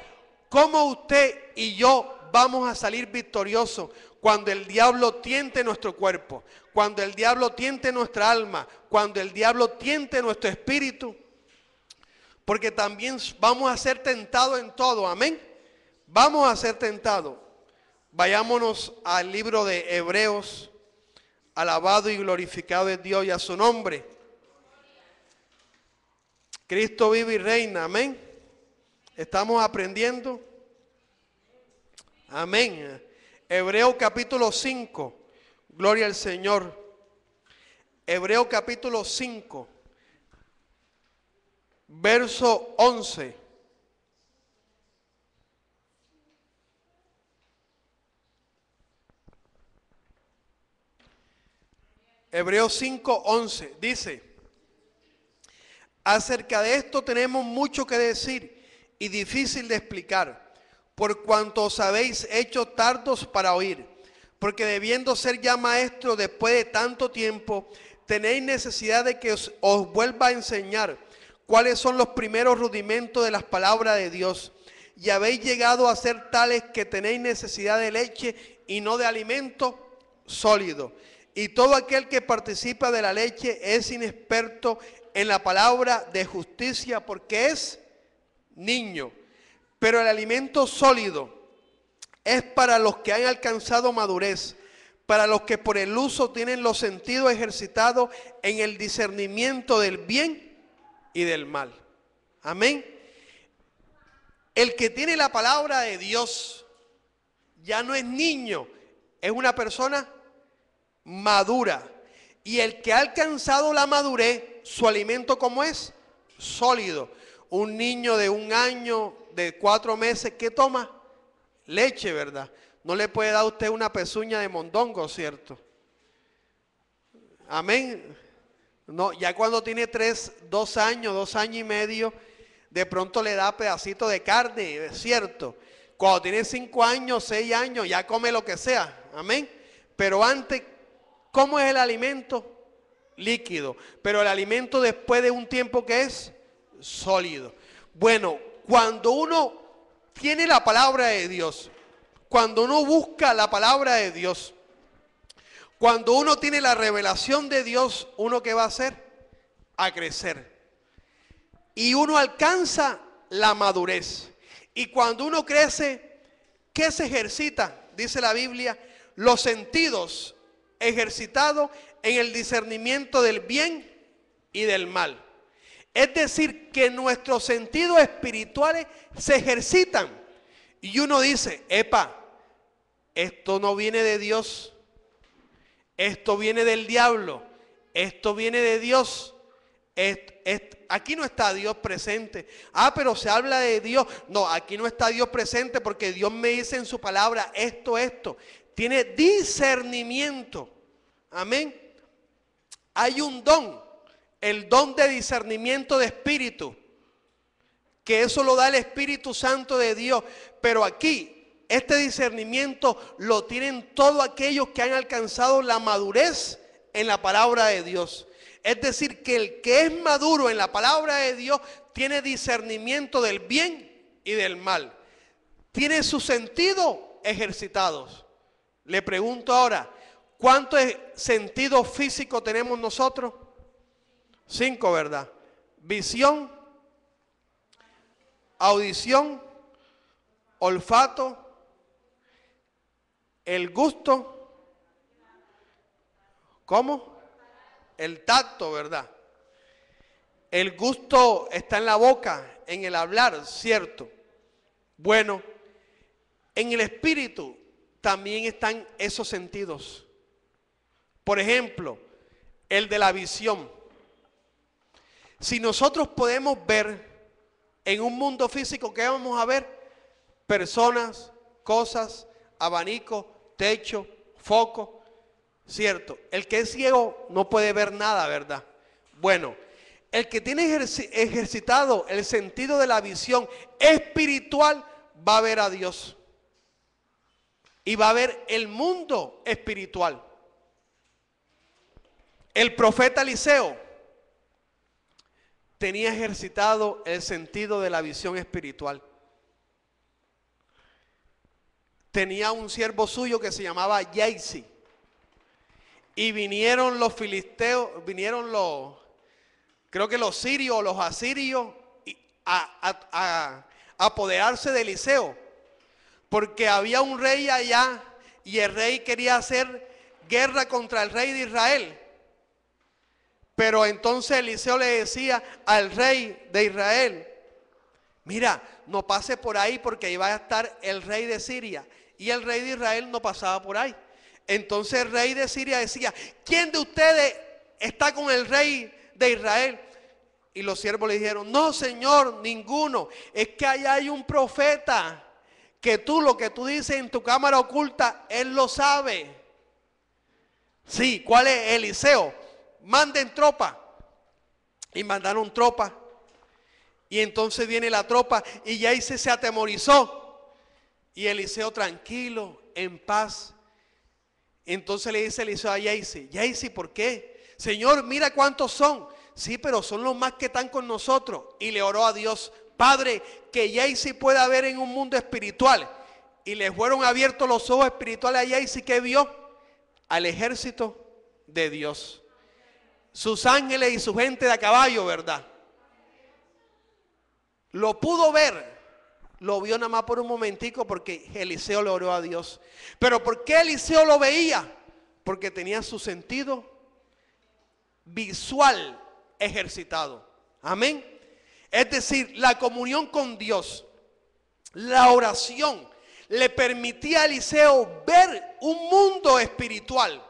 ¿cómo usted y yo vamos a salir victoriosos cuando el diablo tiente nuestro cuerpo? Cuando el diablo tiente nuestra alma, cuando el diablo tiente nuestro espíritu. Porque también vamos a ser tentados en todo, amén. Vamos a ser tentados. Vayámonos al libro de Hebreos. Alabado y glorificado es Dios y a su nombre. Cristo vive y reina, amén. Estamos aprendiendo. Amén. Hebreos capítulo 5. Gloria al Señor. Hebreos capítulo 5. Verso 11. Hebreos 5, 11 dice: acerca de esto tenemos mucho que decir y difícil de explicar, por cuanto os habéis hecho tardos para oír, porque debiendo ser ya maestros después de tanto tiempo, tenéis necesidad de que os vuelva a enseñar cuáles son los primeros rudimentos de las palabras de Dios, y habéis llegado a ser tales que tenéis necesidad de leche y no de alimento sólido. Y todo aquel que participa de la leche es inexperto en la palabra de justicia porque es niño. Pero el alimento sólido es para los que han alcanzado madurez, para los que por el uso tienen los sentidos ejercitados en el discernimiento del bien y del mal. Amén. El que tiene la palabra de Dios ya no es niño, es una persona madura. Y el que ha alcanzado la madurez, su alimento ¿cómo es? Sólido. Un niño de 1 año, de 4 meses, ¿qué toma? Leche, ¿verdad? No le puede dar a usted una pezuña de mondongo, ¿cierto? Amén. No, ya cuando tiene 2 años, 2 años y medio, de pronto le da pedacito de carne, es cierto. Cuando tiene 5 años, 6 años, ya come lo que sea. Amén. Pero antes, ¿cómo es el alimento? Líquido. Pero el alimento después de un tiempo que es sólido. Bueno, cuando uno tiene la palabra de Dios, cuando uno busca la palabra de Dios, cuando uno tiene la revelación de Dios, ¿uno qué va a hacer? A crecer. Y uno alcanza la madurez. Y cuando uno crece, ¿qué se ejercita? Dice la Biblia, los sentidos ejercitados en el discernimiento del bien y del mal. Es decir, que nuestros sentidos espirituales se ejercitan. Y uno dice, epa, esto no viene de Dios, esto viene del diablo, esto viene de Dios. Aquí no está Dios presente. Ah, pero se habla de Dios. No, aquí no está Dios presente porque Dios me dice en su palabra esto. Tiene discernimiento. Amén. Hay un don, el don de discernimiento de espíritu, que eso lo da el Espíritu Santo de Dios. Pero aquí, este discernimiento lo tienen todos aquellos que han alcanzado la madurez en la palabra de Dios. Es decir, que el que es maduro en la palabra de Dios tiene discernimiento del bien y del mal. Tiene sus sentidos ejercitados. Le pregunto ahora, ¿cuántos sentidos físicos tenemos nosotros? 5, ¿verdad? Visión, audición, olfato, el gusto, ¿cómo? El tacto, ¿verdad? El gusto está en la boca, en el hablar, ¿cierto? Bueno, en el espíritu también están esos sentidos. Por ejemplo, el de la visión. Si nosotros podemos ver en un mundo físico, ¿qué vamos a ver? Personas, cosas, abanico, techo, foco. Cierto, el que es ciego no puede ver nada, ¿verdad? Bueno, el que tiene ejercitado el sentido de la visión espiritual va a ver a Dios. Y va a ver el mundo espiritual. El profeta Eliseo tenía ejercitado el sentido de la visión espiritual. Tenía un siervo suyo que se llamaba Gehazi. Y vinieron los filisteos, creo que los sirios o los asirios, a apoderarse de Eliseo. Porque había un rey allá y el rey quería hacer guerra contra el rey de Israel. Pero entonces Eliseo le decía al rey de Israel: mira, no pase por ahí porque ahí va a estar el rey de Siria. Y el rey de Israel no pasaba por ahí. Entonces el rey de Siria decía: ¿quién de ustedes está con el rey de Israel? Y los siervos le dijeron: no, señor, ninguno. Es que allá hay un profeta que lo que tú dices en tu cámara oculta, él lo sabe. Sí, ¿cuál es? Eliseo. Manden tropa. Y mandaron tropa. Y entonces viene la tropa y Gehazi se atemorizó. Y Eliseo tranquilo, en paz. Entonces le dice Eliseo a Gehazi: Gehazi, ¿por qué? Señor, mira cuántos son. Sí, pero son los más que están con nosotros. Y le oró a Dios: Padre, que Gehazi pueda ver en un mundo espiritual. Y le fueron abiertos los ojos espirituales a Gehazi. ¿Qué vio? Al ejército de Dios. Sus ángeles y su gente de a caballo, ¿verdad? Lo pudo ver. Lo vio nada más por un momentico porque Eliseo le oró a Dios. Pero ¿por qué Eliseo lo veía? Porque tenía su sentido visual ejercitado. Amén. Es decir, la comunión con Dios, la oración, le permitía a Eliseo ver un mundo espiritual.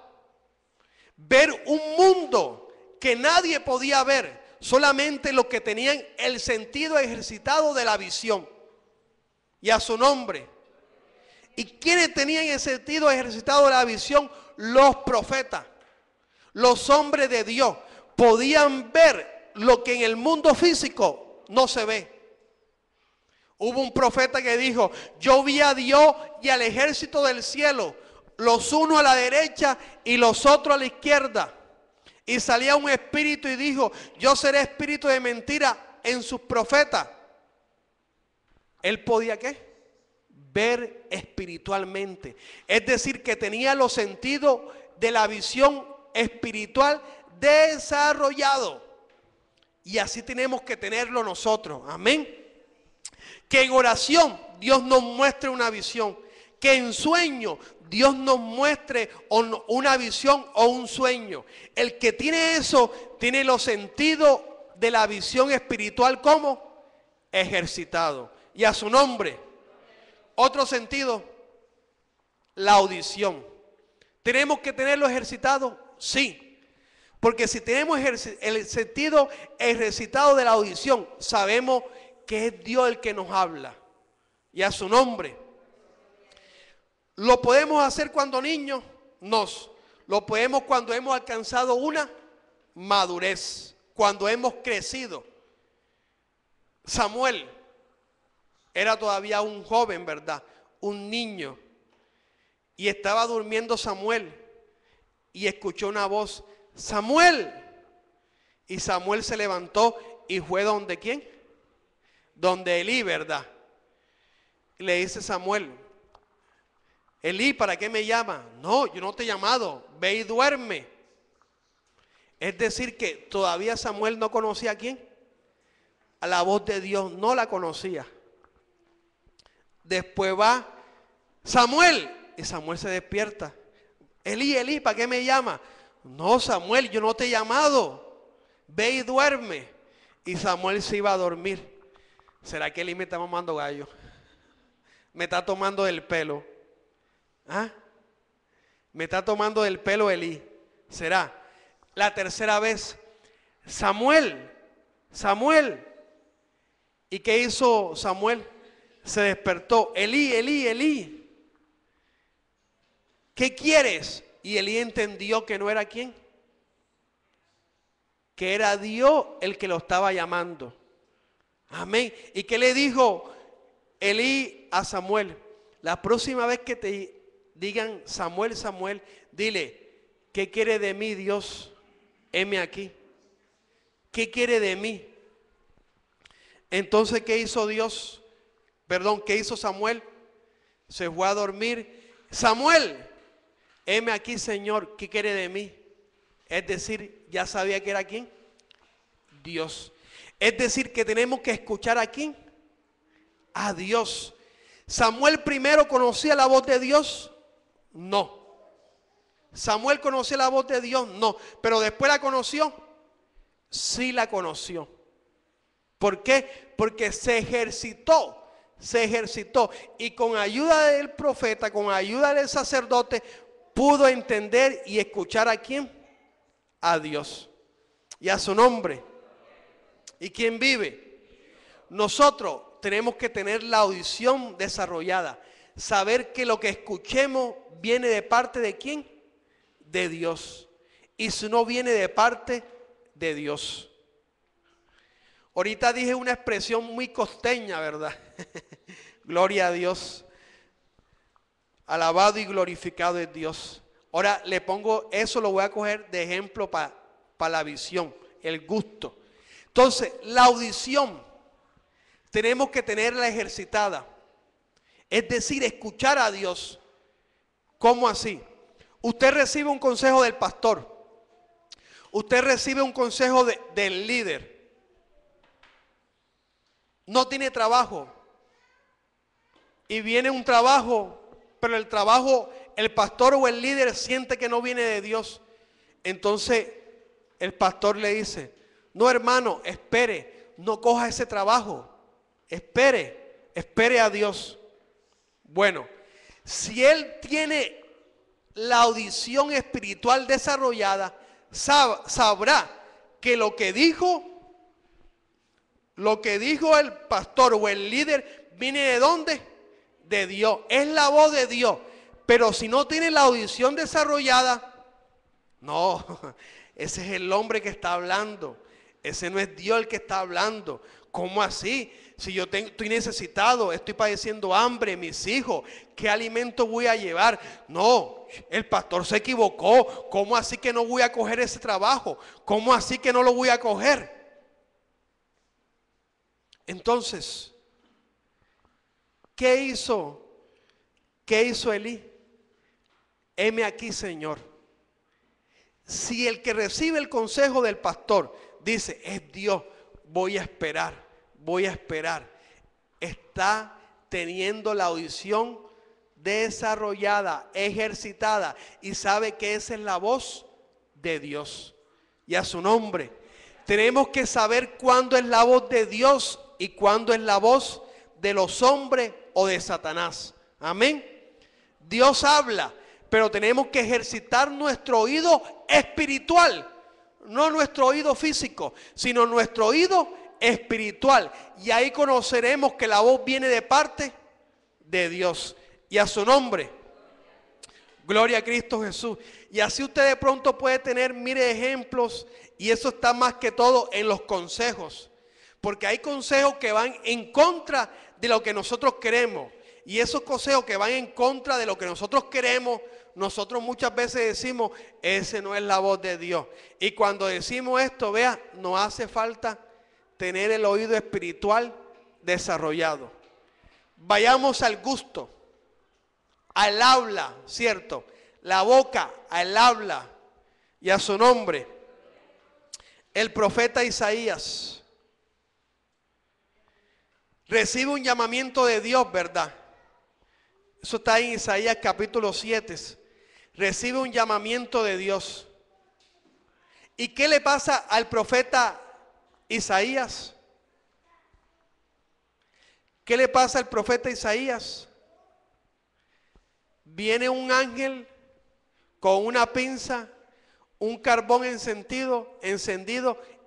Ver un mundo que nadie podía ver, solamente los que tenían el sentido ejercitado de la visión. Y a su nombre. ¿Y quiénes tenían el sentido ejercitado de la visión? Los profetas, los hombres de Dios, podían ver lo que en el mundo físico no se ve. Hubo un profeta que dijo: yo vi a Dios y al ejército del cielo, los unos a la derecha y los otros a la izquierda. Y salía un espíritu y dijo: yo seré espíritu de mentira en sus profetas. Él podía ¿qué? Ver espiritualmente. Es decir, que tenía los sentidos de la visión espiritual desarrollado. Y así tenemos que tenerlo nosotros. Amén. Que en oración Dios nos muestre una visión. Que en sueño Dios nos muestre una visión o un sueño. El que tiene eso, tiene los sentidos de la visión espiritual como ejercitado. Y a su nombre. Otro sentido, la audición. ¿Tenemos que tenerlo ejercitado? Sí. Porque si tenemos el sentido ejercitado de la audición, sabemos que es Dios el que nos habla. Y a su nombre. ¿Lo podemos hacer cuando niños? No. Lo podemos cuando hemos alcanzado una madurez. Cuando hemos crecido. Samuel era todavía un joven, ¿verdad? Un niño. Y estaba durmiendo Samuel. Y escuchó una voz: ¡Samuel! Y Samuel se levantó y fue donde ¿quién? Donde Elí, ¿verdad? Y le dice Samuel: Elí, ¿para qué me llama? No, yo no te he llamado. Ve y duerme. Es decir que todavía Samuel no conocía ¿a quién? A la voz de Dios, no la conocía. Después va Samuel y Samuel se despierta. Elí, Elí, ¿para qué me llama? No, Samuel, yo no te he llamado. Ve y duerme. Y Samuel se iba a dormir. ¿Será que Elí me está mamando gallo? Me está tomando del pelo. ¿Ah? Me está tomando del pelo Elí. ¿Será? La tercera vez: Samuel, Samuel. ¿Y qué hizo Samuel? Se despertó. Elí, Elí, Elí. ¿Qué quieres? Y Elí entendió que no era quién, que era Dios el que lo estaba llamando. Amén. ¿Y qué le dijo Elí a Samuel? La próxima vez que te digan Samuel, Samuel, dile, ¿qué quiere de mí Dios? Heme aquí. ¿Qué quiere de mí? Entonces, ¿qué hizo Dios? Perdón, ¿qué hizo Samuel? Se fue a dormir. Samuel, heme aquí, Señor, ¿qué quiere de mí? Es decir, ya sabía que era quién, Dios. Es decir, que tenemos que escuchar a quién, a Dios. ¿Samuel primero conocía la voz de Dios? No. ¿Samuel conocía la voz de Dios? No. ¿Pero después la conoció? Sí la conoció. ¿Por qué? Porque se ejercitó. Y con ayuda del profeta, con ayuda del sacerdote, pudo entender y escuchar a quién, a Dios y a su nombre. ¿Y quién vive? Nosotros tenemos que tener la audición desarrollada, saber que lo que escuchemos viene de parte de quién, de Dios, y si no viene de parte de Dios. Ahorita dije una expresión muy costeña, ¿verdad? Gloria a Dios. Alabado y glorificado es Dios. Ahora le pongo, eso lo voy a coger de ejemplo para la visión, el gusto. Entonces, la audición tenemos que tenerla ejercitada. Es decir, escuchar a Dios. ¿Cómo así? Usted recibe un consejo del pastor. Usted recibe un consejo del líder. No tiene trabajo. Y viene un trabajo, pero el trabajo, el pastor o el líder siente que no viene de Dios. Entonces el pastor le dice, no hermano, espere, no coja ese trabajo. Espere a Dios. Bueno, si él tiene la audición espiritual desarrollada, sabrá que lo que dijo el pastor o el líder viene ¿de dónde? De Dios. Es la voz de Dios. Pero si no tiene la audición desarrollada, no, ese es el hombre que está hablando. Ese no es Dios el que está hablando. ¿Cómo así? Si yo estoy necesitado, estoy padeciendo hambre, mis hijos, ¿qué alimento voy a llevar? No, el pastor se equivocó. ¿Cómo así que no voy a coger ese trabajo? ¿Cómo así que no lo voy a coger? Entonces, ¿qué hizo Elí? Heme aquí, Señor. Si el que recibe el consejo del pastor dice, es Dios, voy a esperar. Está teniendo la audición desarrollada, ejercitada, y sabe que esa es la voz de Dios. Y a su nombre. Tenemos que saber cuándo es la voz de Dios y cuándo es la voz de los hombres o de Satanás. Amén. Dios habla, pero tenemos que ejercitar nuestro oído espiritual, no nuestro oído físico, sino nuestro oído espiritual. Y ahí conoceremos que la voz viene de parte de Dios. Y a su nombre, gloria a Cristo Jesús. Y así usted de pronto puede tener, mire, ejemplos, y eso está más que todo en los consejos. Porque hay consejos que van en contra de lo que nosotros queremos. Y esos consejos que van en contra de lo que nosotros queremos, nosotros muchas veces decimos, ese no es la voz de Dios. Y cuando decimos esto, vea, nos hace falta tener el oído espiritual desarrollado. Vayamos al gusto, al habla, ¿cierto? La boca, al habla, y a su nombre. El profeta Isaías recibe un llamamiento de Dios, ¿verdad? Eso está en Isaías capítulo 7. Recibe un llamamiento de Dios. ¿Y qué le pasa al profeta Isaías? ¿Qué le pasa al profeta Isaías? Viene un ángel con una pinza, un carbón encendido,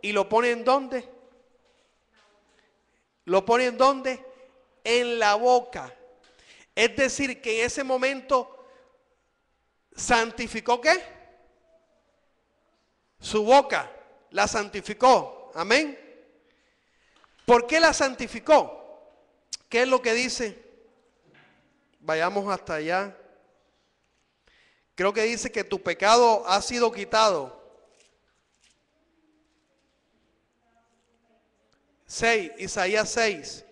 y lo pone ¿en dónde? ¿Lo pone en dónde? En la boca. Es decir, que en ese momento ¿Santificó qué? Su boca. La santificó. Amén. ¿Por qué la santificó? ¿Qué es lo que dice? Vayamos hasta allá. Creo que dice que tu pecado ha sido quitado. 6, Isaías 6.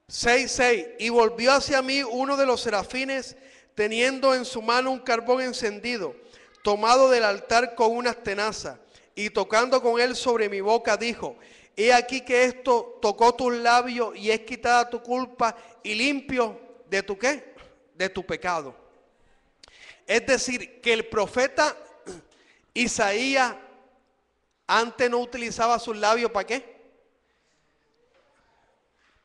6:6. Y volvió hacia mí uno de los serafines, teniendo en su mano un carbón encendido, tomado del altar con unas tenazas, y tocando con él sobre mi boca, dijo: he aquí que esto tocó tus labios, y es quitada tu culpa, y limpio de tu ¿qué? De tu pecado. Es decir, que el profeta Isaías antes no utilizaba sus labios ¿para qué?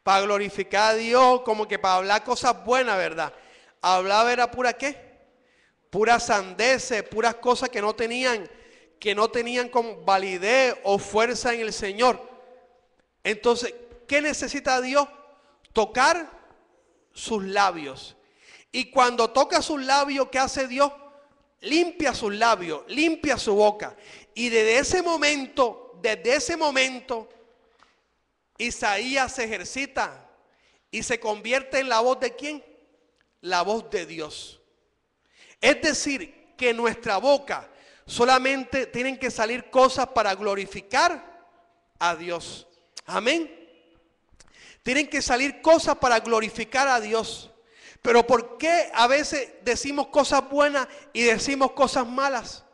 Para glorificar a Dios, como que para hablar cosas buenas, ¿verdad? Hablaba era pura ¿qué? Puras sandeces, puras cosas que no tenían como validez o fuerza en el Señor. Entonces, ¿qué necesita Dios? Tocar sus labios. Y cuando toca sus labios, ¿qué hace Dios? Limpia sus labios, limpia su boca. Y desde ese momento, Isaías se ejercita y se convierte en la voz de ¿quién? La voz de Dios. Es decir, que nuestra boca solamente tienen que salir cosas para glorificar a Dios. Amén. Tienen que salir cosas para glorificar a Dios. Pero ¿por qué a veces decimos cosas buenas y decimos cosas malas?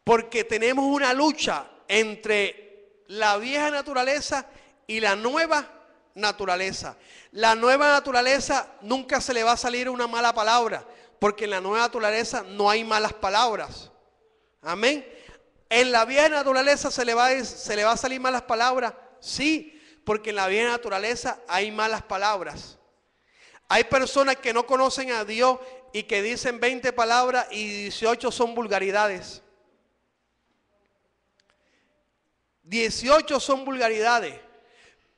Porque tenemos una lucha entre la vieja naturaleza y la nueva naturaleza. La nueva naturaleza nunca se le va a salir una mala palabra, porque en la nueva naturaleza no hay malas palabras. Amén. En la vieja naturaleza se le va a salir malas palabras, sí, porque en la vieja naturaleza hay malas palabras. Hay personas que no conocen a Dios y que dicen 20 palabras y 18 son vulgaridades. 18 son vulgaridades.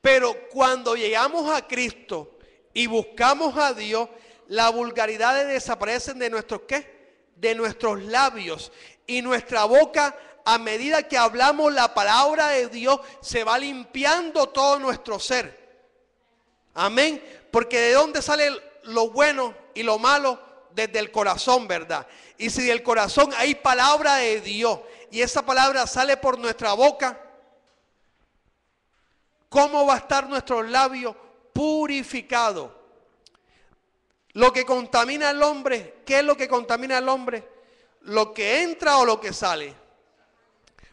Pero cuando llegamos a Cristo y buscamos a Dios, las vulgaridades desaparecen de nuestros ¿qué? De nuestros labios. Y nuestra boca, a medida que hablamos la palabra de Dios, se va limpiando todo nuestro ser. Amén. Porque ¿de dónde sale lo bueno y lo malo? Desde el corazón, ¿verdad? Y si del corazón hay palabra de Dios y esa palabra sale por nuestra boca, ¿cómo va a estar nuestro labio purificado? Lo que contamina al hombre, ¿qué es lo que contamina al hombre? ¿Lo que entra o lo que sale?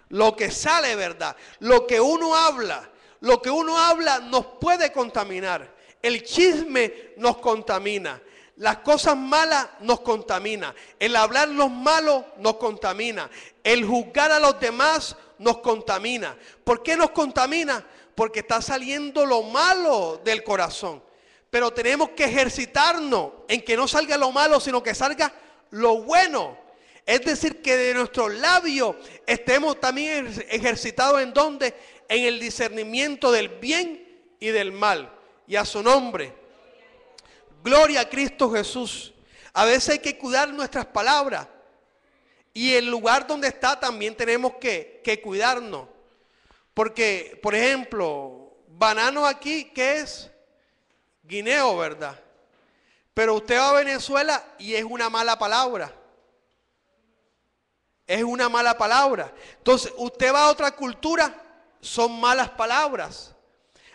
Lo que sale, ¿verdad? Lo que uno habla nos puede contaminar. El chisme nos contamina. Las cosas malas nos contamina. El hablar los malos nos contamina. El juzgar a los demás nos contamina. ¿Por qué nos contamina? Porque está saliendo lo malo del corazón. Pero tenemos que ejercitarnos en que no salga lo malo, sino que salga lo bueno. Es decir, que de nuestros labios estemos también ejercitados ¿en dónde? En el discernimiento del bien y del mal. Y a su nombre, gloria a Cristo Jesús. A veces hay que cuidar nuestras palabras. Y el lugar donde está también tenemos que cuidarnos. Porque, por ejemplo, banano aquí, ¿qué es? Guineo, ¿verdad? Pero usted va a Venezuela y es una mala palabra. Es una mala palabra. Entonces, usted va a otra cultura, son malas palabras.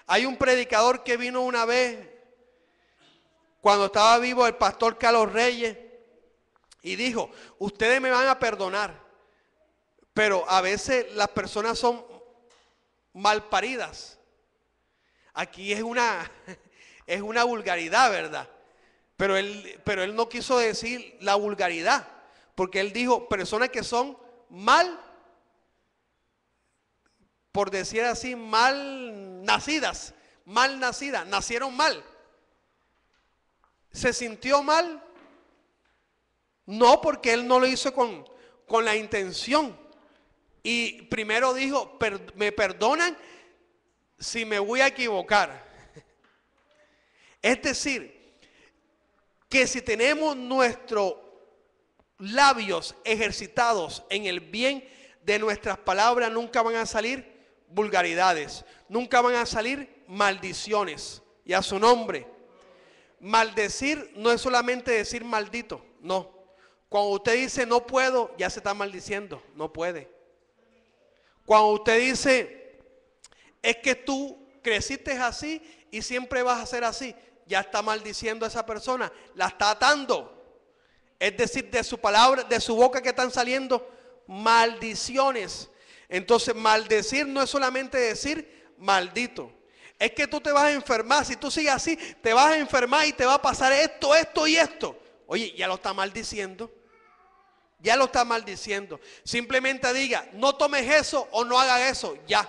Hay un predicador que vino una vez, cuando estaba vivo el pastor Carlos Reyes, y dijo: ustedes me van a perdonar, pero a veces las personas son malparidas. Aquí es una vulgaridad, ¿verdad? Pero él no quiso decir la vulgaridad, porque él dijo personas que son mal, por decir así, mal nacidas, nacieron mal. ¿Se sintió mal? No, porque él no lo hizo con la intención. Y primero dijo: me perdonan si me voy a equivocar. Es decir, que si tenemos nuestros labios ejercitados en el bien, de nuestras palabras nunca van a salir vulgaridades, nunca van a salir maldiciones. Y a su nombre. Maldecir no es solamente decir maldito, no. Cuando usted dice no puedo, ya se está maldiciendo, no puede. Cuando usted dice es que tú creciste así y siempre vas a ser así, ya está maldiciendo a esa persona, la está atando. Es decir, de su palabra, de su boca que están saliendo maldiciones. Entonces, maldecir no es solamente decir maldito. Es que tú te vas a enfermar, si tú sigues así, te vas a enfermar y te va a pasar esto, esto y esto. Oye, ya lo está maldiciendo. Ya lo está maldiciendo. Simplemente diga, no tomes eso o no hagas eso. Ya,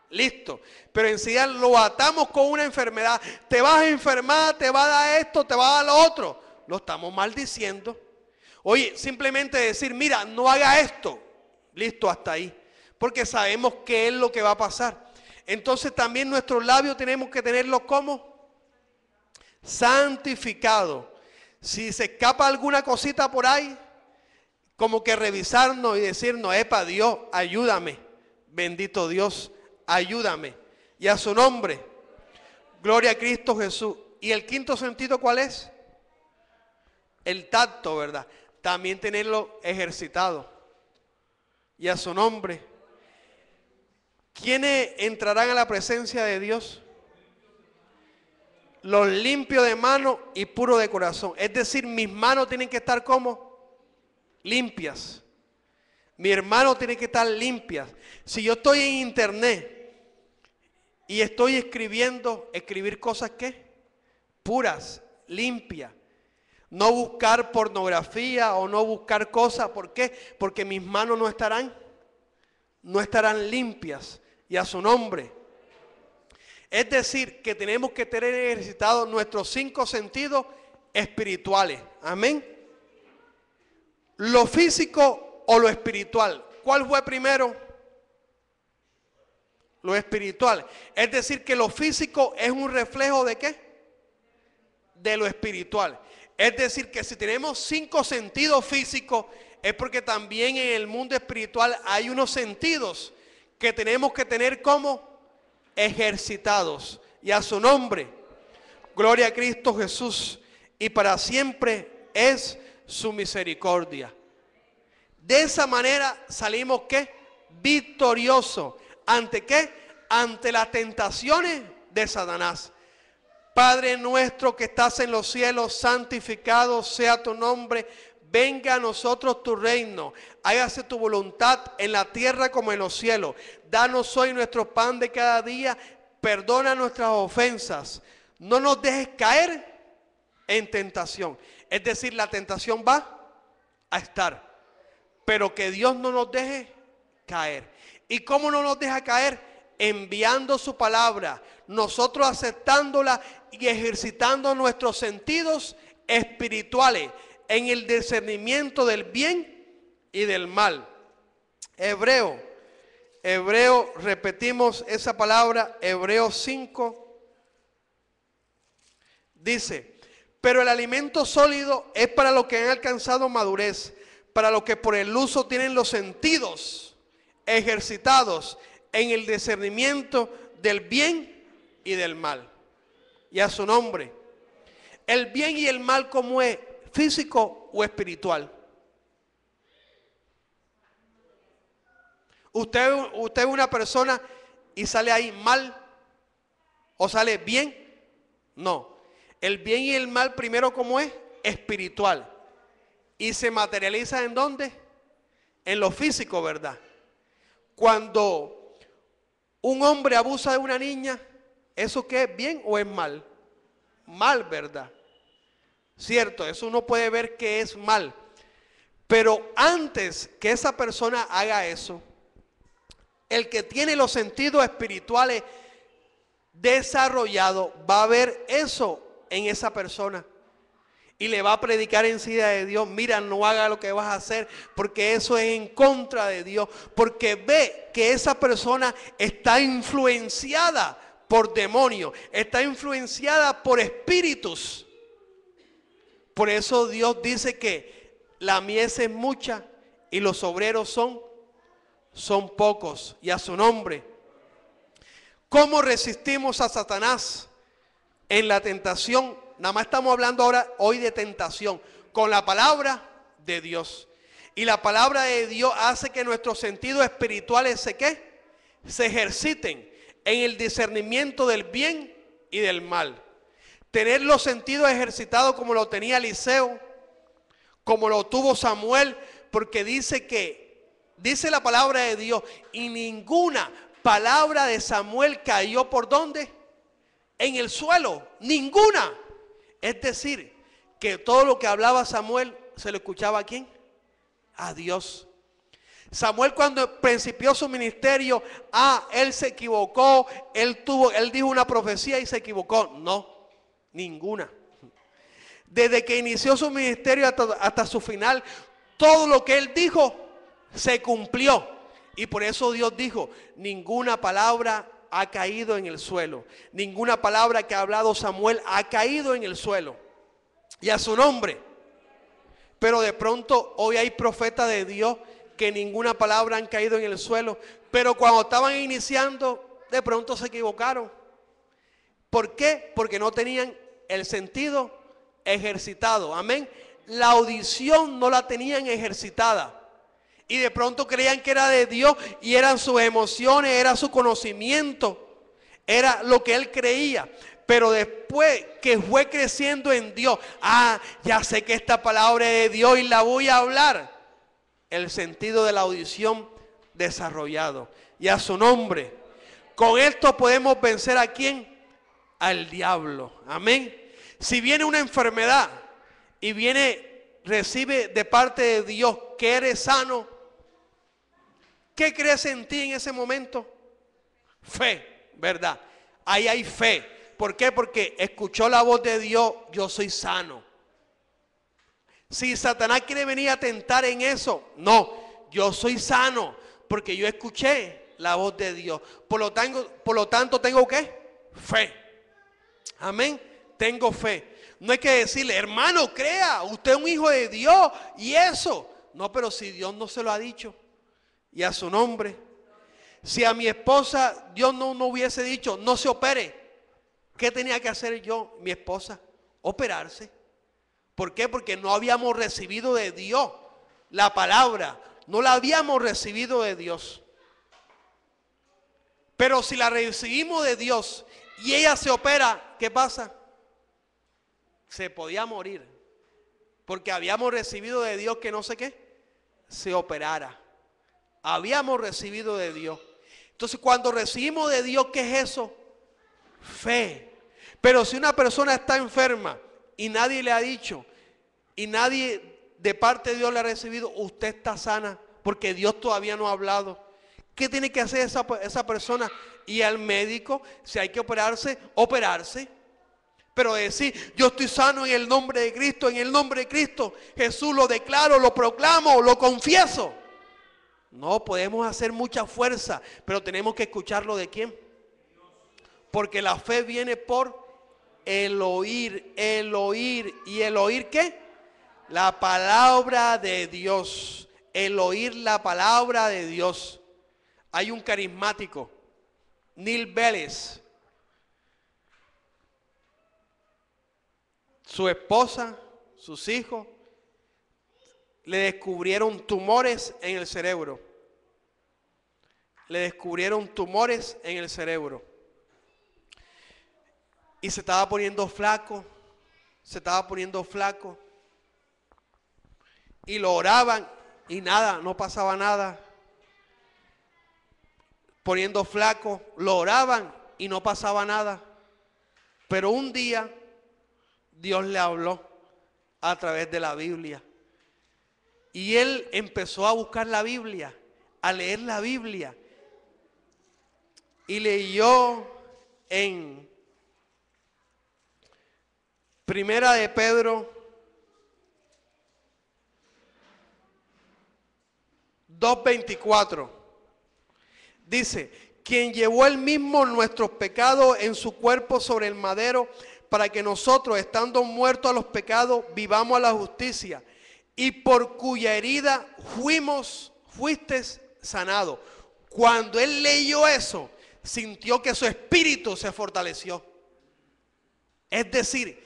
listo. Pero enseguida lo atamos con una enfermedad. Te vas a enfermar, te va a dar esto, te va a dar lo otro. Lo estamos maldiciendo. Oye, simplemente decir, mira, no haga esto. Listo, hasta ahí. Porque sabemos qué es lo que va a pasar. Entonces también nuestros labios tenemos que tenerlos como santificados. Si se escapa alguna cosita por ahí, como que revisarnos y decirnos, epa, Dios, ayúdame. Bendito Dios, ayúdame. Y a su nombre, gloria a Cristo Jesús. ¿Y el quinto sentido cuál es? El tacto, ¿verdad? También tenerlo ejercitado. Y a su nombre. ¿Quiénes entrarán a la presencia de Dios? Los limpios de mano y puros de corazón. Es decir, mis manos tienen que estar como limpias. Mi hermano tiene que estar limpias. Si yo estoy en internet y estoy escribir cosas ¿qué? Puras, limpias. No buscar pornografía o no buscar cosas. ¿Por qué? Porque mis manos no estarán limpias. Y a su nombre. Es decir, que tenemos que tener ejercitados nuestros 5 sentidos espirituales. Amén. Lo físico o lo espiritual. ¿Cuál fue primero? Lo espiritual. Es decir, que lo físico es un reflejo ¿de qué? De lo espiritual. Es decir, que si tenemos 5 sentidos físicos, es porque también en el mundo espiritual hay unos sentidos que tenemos que tener como ejercitados. Y a su nombre, gloria a Cristo Jesús. Y para siempre es su misericordia. De esa manera salimos ¿qué? Victoriosos. ¿Ante qué? Ante las tentaciones de Satanás. Padre nuestro que estás en los cielos, santificado sea tu nombre. Venga a nosotros tu reino, hágase tu voluntad en la tierra como en los cielos. Danos hoy nuestro pan de cada día, perdona nuestras ofensas. No nos dejes caer en tentación. Es decir, la tentación va a estar, pero que Dios no nos deje caer. ¿Y cómo no nos deja caer? Enviando su palabra, nosotros aceptándola y ejercitando nuestros sentidos espirituales en el discernimiento del bien y del mal. Hebreo, repetimos esa palabra, Hebreos 5, dice, pero el alimento sólido es para los que han alcanzado madurez, para los que por el uso tienen los sentidos ejercitados en el discernimiento del bien y del mal. Y a su nombre, el bien y el mal, ¿cómo es? ¿Físico o espiritual? Usted es una persona y sale ahí mal o sale bien. No, el bien y el mal primero, ¿cómo es? Espiritual. Y se materializa ¿en dónde? En lo físico, ¿verdad? Cuando un hombre abusa de una niña, ¿eso qué es? ¿Bien o es mal? Mal, ¿verdad? Cierto, eso uno puede ver que es mal. Pero antes que esa persona haga eso, el que tiene los sentidos espirituales desarrollados va a ver eso en esa persona. Y le va a predicar enseguida de Dios, mira, no haga lo que vas a hacer, porque eso es en contra de Dios. Porque ve que esa persona está influenciada por demonios, está influenciada por espíritus. Por eso Dios dice que la mies es mucha y los obreros son pocos. Y a su nombre. ¿Cómo resistimos a Satanás en la tentación? Nada más estamos hablando hoy de tentación. Con la palabra de Dios. Y la palabra de Dios hace que nuestros sentidos espirituales se ejerciten en el discernimiento del bien y del mal. Tener los sentidos ejercitados como lo tenía Eliseo, como lo tuvo Samuel, porque dice la palabra de Dios, y ninguna palabra de Samuel cayó ¿por dónde? En el suelo, ninguna. Es decir, que todo lo que hablaba Samuel, ¿se lo escuchaba a quién? A Dios. Samuel cuando principió su ministerio, él se equivocó, él dijo una profecía y se equivocó. No, ninguna. Desde que inició su ministerio hasta su final, todo lo que él dijo se cumplió. Y por eso Dios dijo, ninguna palabra ha caído en el suelo. Ninguna palabra que ha hablado Samuel ha caído en el suelo. Y a su nombre. Pero de pronto hoy hay profetas de Dios que ninguna palabra han caído en el suelo. Pero cuando estaban iniciando, de pronto se equivocaron. ¿Por qué? Porque no tenían el sentido ejercitado. Amén. La audición no la tenían ejercitada. Y de pronto creían que era de Dios y eran sus emociones, era su conocimiento, era lo que él creía. Pero después que fue creciendo en Dios, ya sé que esta palabra es de Dios y la voy a hablar. El sentido de la audición desarrollado. Y a su nombre. Con esto podemos vencer ¿a quién? Al diablo. Amén. Si viene una enfermedad y recibe de parte de Dios que eres sano, ¿qué crees en ti en ese momento? Fe, ¿verdad? Ahí hay fe. ¿Por qué? Porque escuchó la voz de Dios, yo soy sano. Si Satanás quiere venir a tentar en eso, no, yo soy sano, porque yo escuché la voz de Dios. Por lo tanto, ¿tengo qué? Fe. Amén, tengo fe. No hay que decirle, hermano, crea, usted es un hijo de Dios y eso. No, pero si Dios no se lo ha dicho, y a su nombre. Si a mi esposa Dios no hubiese dicho, no se opere, ¿qué tenía que hacer yo, mi esposa? Operarse. ¿Por qué? Porque no habíamos recibido de Dios la palabra, no la habíamos recibido de Dios. Pero si la recibimos de Dios y ella se opera, ¿qué pasa? Se podía morir, porque habíamos recibido de Dios que no sé qué, se operara. Habíamos recibido de Dios. Entonces cuando recibimos de Dios, ¿qué es eso? Fe. Pero si una persona está enferma y nadie le ha dicho, y nadie de parte de Dios le ha recibido, usted está sana, porque Dios todavía no ha hablado. ¿Qué tiene que hacer esa persona? Ir al médico, si hay que operarse, operarse. Pero decir, yo estoy sano en el nombre de Cristo, en el nombre de Cristo, Jesús lo declaro, lo proclamo, lo confieso. No, podemos hacer mucha fuerza, pero tenemos que escucharlo de quién. Porque la fe viene por el oír. ¿Y el oír qué? La palabra de Dios. El oír la palabra de Dios. Hay un carismático, Neil Vélez. Su esposa, sus hijos, le descubrieron tumores en el cerebro. Le descubrieron tumores en el cerebro. Y se estaba poniendo flaco. Se estaba poniendo flaco. Y lo oraban y nada, no pasaba nada. Poniendo flaco, lo oraban y no pasaba nada. Pero un día Dios le habló a través de la Biblia. Y él empezó a buscar la Biblia, a leer la Biblia. Y leyó en Primera de Pedro 2:24. Dice, quien llevó él mismo nuestros pecados en su cuerpo sobre el madero, para que nosotros, estando muertos a los pecados, vivamos a la justicia, y por cuya herida fuiste sanado. Cuando él leyó eso, sintió que su espíritu se fortaleció. Es decir,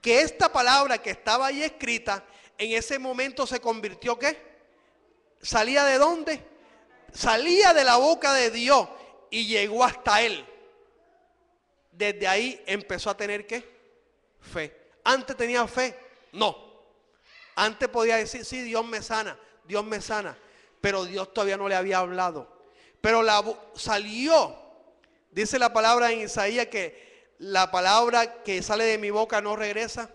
que esta palabra que estaba ahí escrita, en ese momento se convirtió, ¿qué? ¿Salía de dónde? Salía de la boca de Dios y llegó hasta él. Desde ahí empezó a tener, ¿qué? Fe. Antes tenía fe, no. Antes podía decir, sí, Dios me sana, pero Dios todavía no le había hablado. Pero salió, dice la palabra en Isaías, que la palabra que sale de mi boca no regresa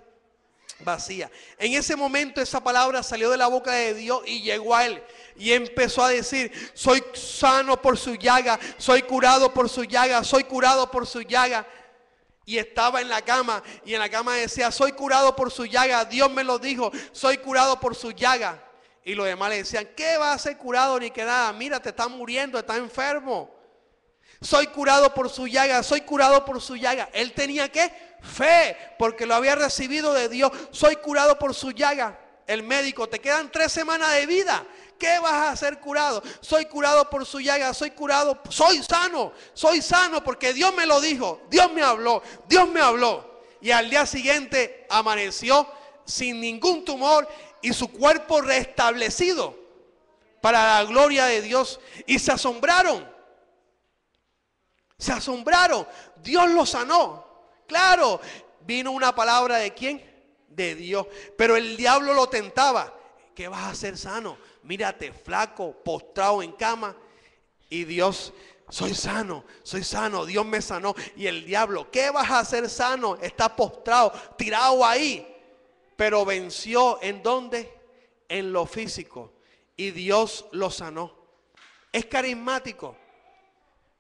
vacía. En ese momento esa palabra salió de la boca de Dios y llegó a él. Y empezó a decir, soy sano por su llaga, soy curado por su llaga, soy curado por su llaga. Y estaba en la cama, y en la cama decía, soy curado por su llaga, Dios me lo dijo, soy curado por su llaga. Y los demás le decían, ¿qué va a ser curado ni que nada? Mira, te estás muriendo, estás enfermo. Soy curado por su llaga, soy curado por su llaga. Él tenía, ¿qué? Fe, porque lo había recibido de Dios. Soy curado por su llaga. El médico, te quedan 3 semanas de vida. ¿Qué vas a ser curado? Soy curado por su llaga, soy curado, soy sano porque Dios me lo dijo, Dios me habló. Y al día siguiente amaneció sin ningún tumor y su cuerpo restablecido para la gloria de Dios. Y se asombraron, Dios lo sanó. Claro, vino una palabra ¿de quién? De Dios. Pero el diablo lo tentaba. ¿Qué vas a ser sano? Mírate flaco, postrado en cama. Y Dios, soy sano, Dios me sanó. Y el diablo, ¿qué vas a hacer sano? Está postrado, tirado ahí. Pero venció, ¿en dónde? En lo físico. Y Dios lo sanó. Es carismático.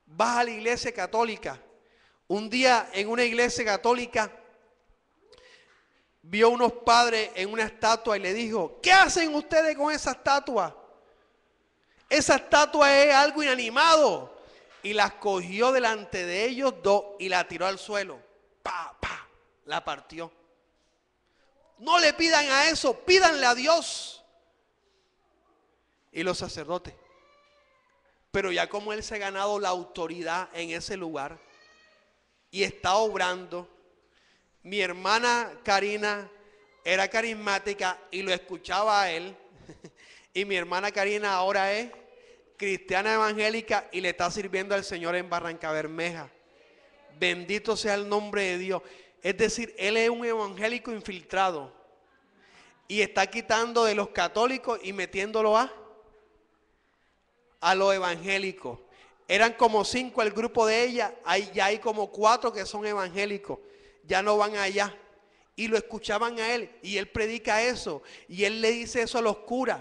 Vas a la iglesia católica. Un día en una iglesia católica vio unos padres en una estatua y le dijo, ¿qué hacen ustedes con esa estatua? Esa estatua es algo inanimado. Y la cogió delante de ellos dos y la tiró al suelo. La partió. No le pidan a eso, pídanle a Dios. Y los sacerdotes. Pero ya como él se ha ganado la autoridad en ese lugar y está obrando, mi hermana Karina era carismática y lo escuchaba a él. Y mi hermana Karina ahora es cristiana evangélica y le está sirviendo al Señor en Barranca Bermeja. Bendito sea el nombre de Dios. Es decir, él es un evangélico infiltrado y está quitando de los católicos y metiéndolo a los evangélicos. Eran como 5 el grupo de ella, ya hay como 4 que son evangélicos, ya no van allá. Y lo escuchaban a él y él predica eso y él le dice eso a los curas.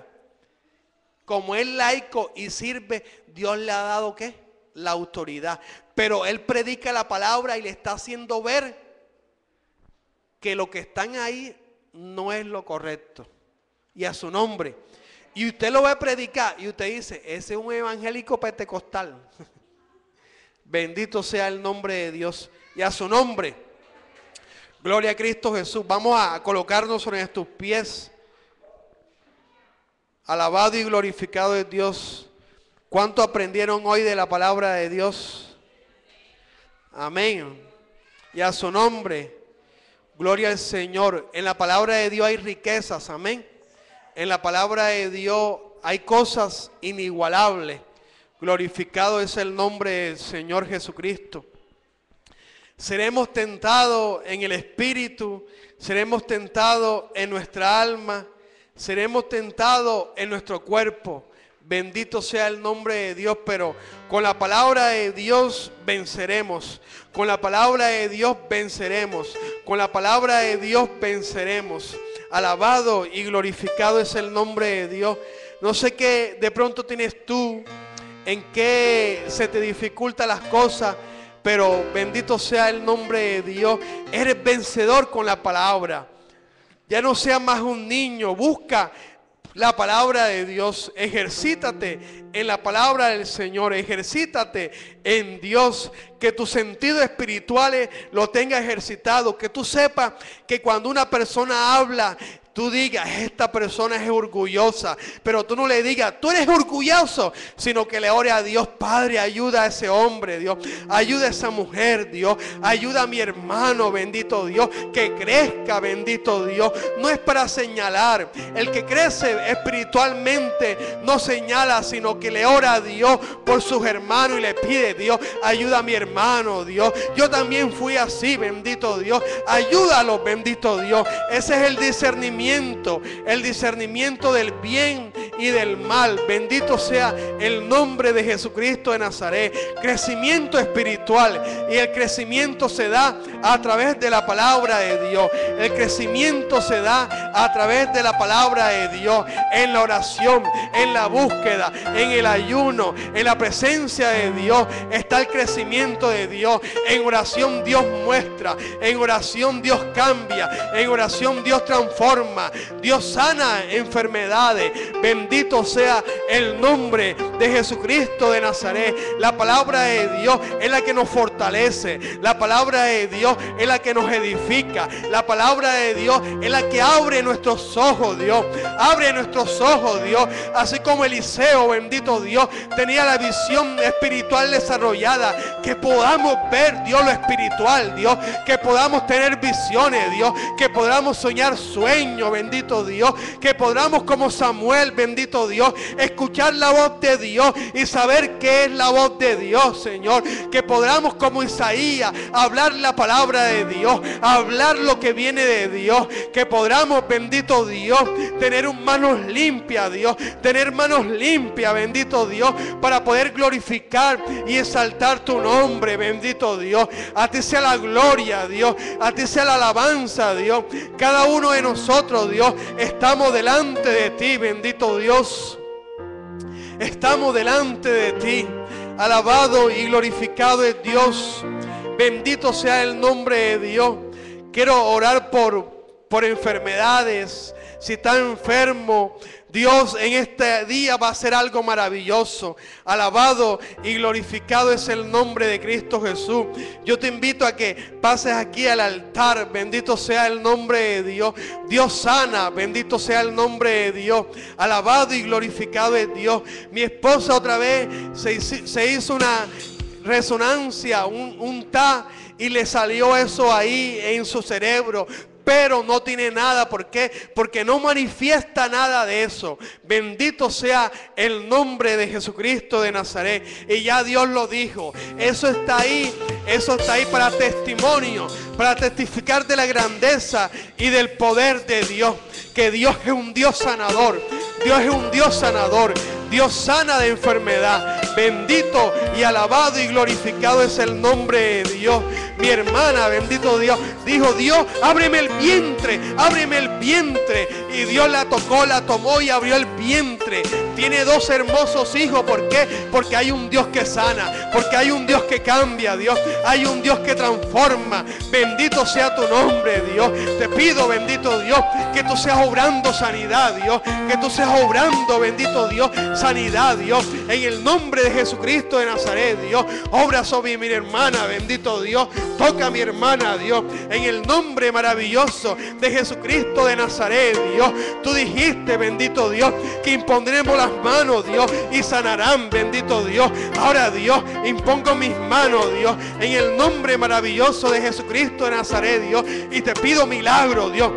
Como es laico y sirve, Dios le ha dado ¿qué? La autoridad. Pero él predica la palabra y le está haciendo ver que lo que están ahí no es lo correcto. Y a su nombre. Y usted lo va a predicar y usted dice, ese es un evangélico pentecostal. Bendito sea el nombre de Dios. Y a su nombre. Gloria a Cristo Jesús. Vamos a colocarnos sobre nuestros pies. Alabado y glorificado es Dios. ¿Cuánto aprendieron hoy de la palabra de Dios? Amén. Y a su nombre. Gloria al Señor. En la palabra de Dios hay riquezas. Amén. En la palabra de Dios hay cosas inigualables. Glorificado es el nombre del Señor Jesucristo. Seremos tentados en el espíritu, seremos tentados en nuestra alma, seremos tentados en nuestro cuerpo. Bendito sea el nombre de Dios, pero con la palabra de Dios venceremos. Con la palabra de Dios venceremos. Con la palabra de Dios venceremos. Alabado y glorificado es el nombre de Dios. No sé qué de pronto tienes tú, en qué se te dificultan las cosas, pero bendito sea el nombre de Dios. Eres vencedor con la palabra. Ya no seas más un niño. Busca la palabra de Dios. Ejercítate en la palabra del Señor. Ejercítate en Dios. Que tus sentidos espirituales lo tengas ejercitado. Que tú sepas que cuando una persona habla, tú digas, esta persona es orgullosa, pero tú no le digas, tú eres orgulloso, sino que le ore a Dios. Padre, ayuda a ese hombre, Dios, ayuda a esa mujer, Dios, ayuda a mi hermano, bendito Dios, que crezca, bendito Dios. No es para señalar. El que crece espiritualmente no señala, sino que le ora a Dios por sus hermanos y le pide, Dios, ayuda a mi hermano, Dios. Yo también fui así, bendito Dios, ayúdalo, bendito Dios. Ese es el discernimiento del bien y del mal. Bendito sea el nombre de Jesucristo de Nazaret. Crecimiento espiritual, y el crecimiento se da a través de la palabra de Dios. El crecimiento se da a través de la palabra de Dios, en la oración, en la búsqueda, en el ayuno, en la presencia de Dios está el crecimiento de Dios. En oración Dios muestra, en oración Dios cambia, en oración Dios transforma, Dios sana enfermedades. Bendito sea el nombre de Jesucristo de Nazaret. La palabra de Dios es la que nos fortalece. La palabra de Dios es la que nos edifica. La palabra de Dios es la que abre nuestros ojos, Dios. Abre nuestros ojos, Dios. Así como Eliseo, bendito Dios, tenía la visión espiritual desarrollada. Que podamos ver, Dios, lo espiritual, Dios. Que podamos tener visiones, Dios. Que podamos soñar sueños, bendito Dios. Que podamos, como Samuel, bendito Dios, escuchar la voz de Dios y saber qué es la voz de Dios, Señor. Que podamos, como Isaías, hablar la palabra de Dios, hablar lo que viene de Dios. Que podamos, bendito Dios, tener manos limpias, Dios, tener manos limpias, bendito Dios, para poder glorificar y exaltar tu nombre, bendito Dios. A ti sea la gloria, Dios, a ti sea la alabanza, Dios. Cada uno de nosotros, Dios, estamos delante de ti, bendito Dios. Estamos delante de ti. Alabado y glorificado es Dios. Bendito sea el nombre de Dios. Quiero orar por enfermedades. Si está enfermo, Dios en este día va a hacer algo maravilloso. Alabado y glorificado es el nombre de Cristo Jesús. Yo te invito a que pases aquí al altar. Bendito sea el nombre de Dios. Dios sana. Bendito sea el nombre de Dios. Alabado y glorificado es Dios. Mi esposa otra vez se hizo una resonancia, un TAC, y le salió eso ahí en su cerebro. Pero no tiene nada. ¿Por qué? Porque no manifiesta nada de eso. Bendito sea el nombre de Jesucristo de Nazaret. Y ya Dios lo dijo. Eso está ahí. Eso está ahí para testimonio. Para testificar de la grandeza y del poder de Dios. Que Dios es un Dios sanador. Dios es un Dios sanador. Dios sana de enfermedad. Bendito y alabado y glorificado es el nombre de Dios. Mi hermana, bendito Dios, dijo: Dios, ábreme el vientre, ábreme el vientre. Y Dios la tocó, la tomó y abrió el vientre. Tiene 2 hermosos hijos. ¿Por qué? Porque hay un Dios que sana, porque hay un Dios que cambia, Dios. Hay un Dios que transforma. Bendito sea tu nombre, Dios. Te pido, bendito Dios, que tú seas obrando sanidad, Dios. Que tú seas obrando, bendito Dios, sanidad, Dios. En el nombre de Jesucristo de Nazaret, Dios. Obra sobre mi hermana, bendito Dios. Toca a mi hermana, Dios. En el nombre maravilloso de Jesucristo de Nazaret, Dios. Tú dijiste, bendito Dios, que impondremos las manos, Dios, y sanarán, bendito Dios. Ahora, Dios, impongo mis manos, Dios, en el nombre maravilloso de Jesucristo de Nazaret, Dios. Y te pido milagro, Dios.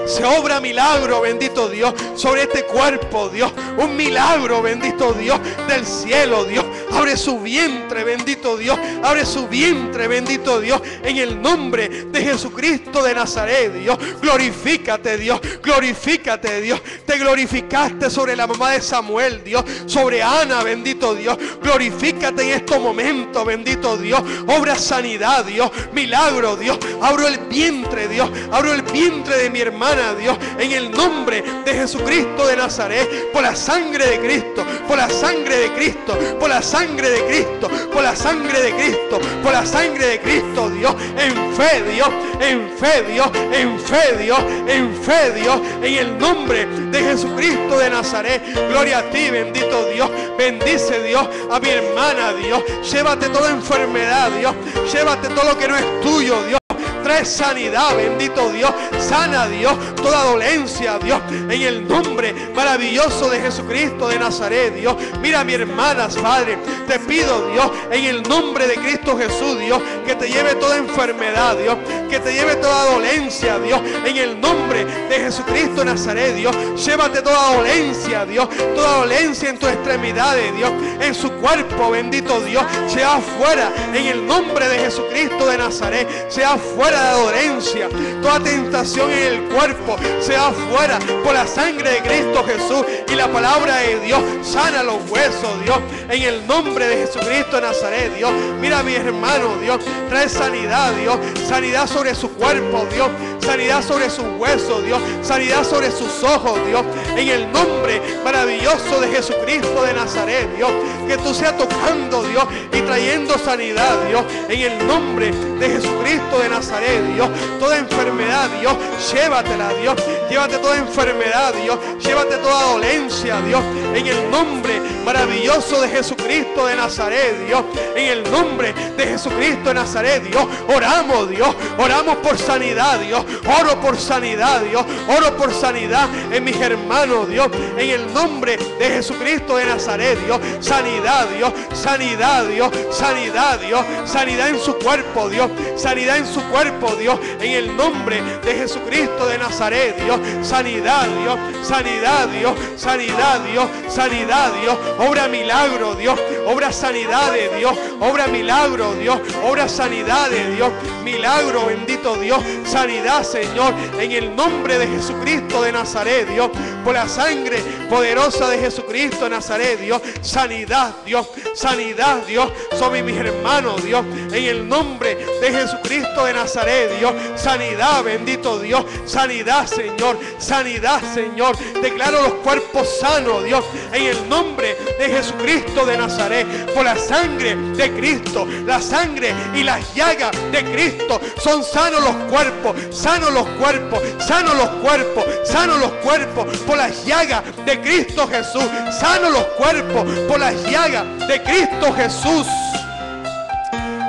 Se obra milagro, bendito Dios, sobre este cuerpo, Dios. Un milagro, bendito Dios, del cielo, Dios. Abre su vientre, bendito Dios. Abre su vientre, bendito Dios. En el nombre de Jesucristo de Nazaret, Dios. Glorifícate, Dios. Glorifícate, Dios. Te glorificaste sobre la mamá de Samuel, Dios. Sobre Ana, bendito Dios. Glorifícate en estos momentos, bendito Dios. Obra sanidad, Dios. Milagro, Dios. Abro el vientre, Dios. Abro el vientre de mi hermana, Dios, en el nombre de Jesucristo de Nazaret, por la sangre de Cristo, por la sangre de Cristo, por la sangre de Cristo, por la sangre de Cristo, por la sangre de Cristo, Dios, en fe, Dios, en fe, Dios, en fe, Dios, en fe, Dios, en el nombre de Jesucristo de Nazaret. Gloria a ti, bendito Dios. Bendice, Dios, a mi hermana, Dios. Llévate toda enfermedad, Dios. Llévate todo lo que no es tuyo, Dios. Trae sanidad, bendito Dios. Sana, Dios, toda dolencia, Dios, en el nombre maravilloso de Jesucristo de Nazaret, Dios. Mira a mi hermana, Padre, te pido, Dios, en el nombre de Cristo Jesús, Dios, que te lleve toda enfermedad, Dios, que te lleve toda dolencia, Dios, en el nombre de Jesucristo de Nazaret, Dios. Llévate toda dolencia, Dios, toda dolencia en tus extremidades, Dios, en su cuerpo, bendito Dios, sea fuera, en el nombre de Jesucristo de Nazaret, sea fuera de dolencia, toda tentación en el cuerpo, sea fuera por la sangre de Cristo Jesús y la palabra de Dios. Sana los huesos, Dios, en el nombre de Jesucristo de Nazaret, Dios. Mira a mi hermano, Dios, trae sanidad, Dios, sanidad sobre su cuerpo, Dios, sanidad sobre sus huesos, Dios, sanidad sobre sus ojos, Dios, en el nombre maravilloso de Jesucristo de Nazaret, Dios. Que tú seas tocando, Dios, y trayendo sanidad, Dios, en el nombre de Jesucristo de Nazaret, Dios. Toda enfermedad, Dios, llévatela, Dios. Llévate toda enfermedad, Dios. Llévate toda dolencia, Dios, en el nombre maravilloso de Jesucristo de Nazaret, Dios. En el nombre de Jesucristo de Nazaret, Dios. Oramos, Dios. Oramos por sanidad, Dios. Oro por sanidad, Dios. Oro por sanidad en mis hermanos, Dios. En el nombre de Jesucristo de Nazaret, Dios. Sanidad, Dios. Sanidad, Dios. Sanidad, Dios. Sanidad en su cuerpo, Dios. Sanidad en su cuerpo, Dios. En el nombre de Jesucristo de Nazaret, Dios. Sanidad, Dios. Sanidad, Dios. Sanidad, Dios. Sanidad, Dios. Obra milagro, Dios. Obra sanidad de Dios. Obra milagro, Dios. Obra sanidad de Dios. Milagro, bendito Dios. Sanidad, Señor, en el nombre de Jesucristo de Nazaret, Dios. Por la sangre poderosa de Jesucristo de Nazaret, Dios. Sanidad, Dios. Sanidad, Dios, sobre mis hermanos, Dios. En el nombre de Jesucristo de Nazaret, Dios. Sanidad, bendito Dios. Sanidad, Señor. Sanidad, Señor. Declaro los cuerpos sanos, Dios. En el nombre de Jesucristo de Nazaret. Por la sangre de Cristo. La sangre y las llagas de Cristo. Son sanos los cuerpos. Sanos los cuerpos. Sanos los cuerpos. Sanos los cuerpos. Por las llagas de Cristo Jesús. Sanos los cuerpos. Por las llagas de Cristo Jesús.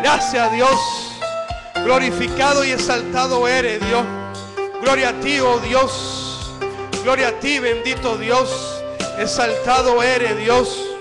Gracias, Dios. Glorificado y exaltado eres, Dios. Gloria a ti, oh Dios. Gloria a ti, bendito Dios. Exaltado eres, Dios.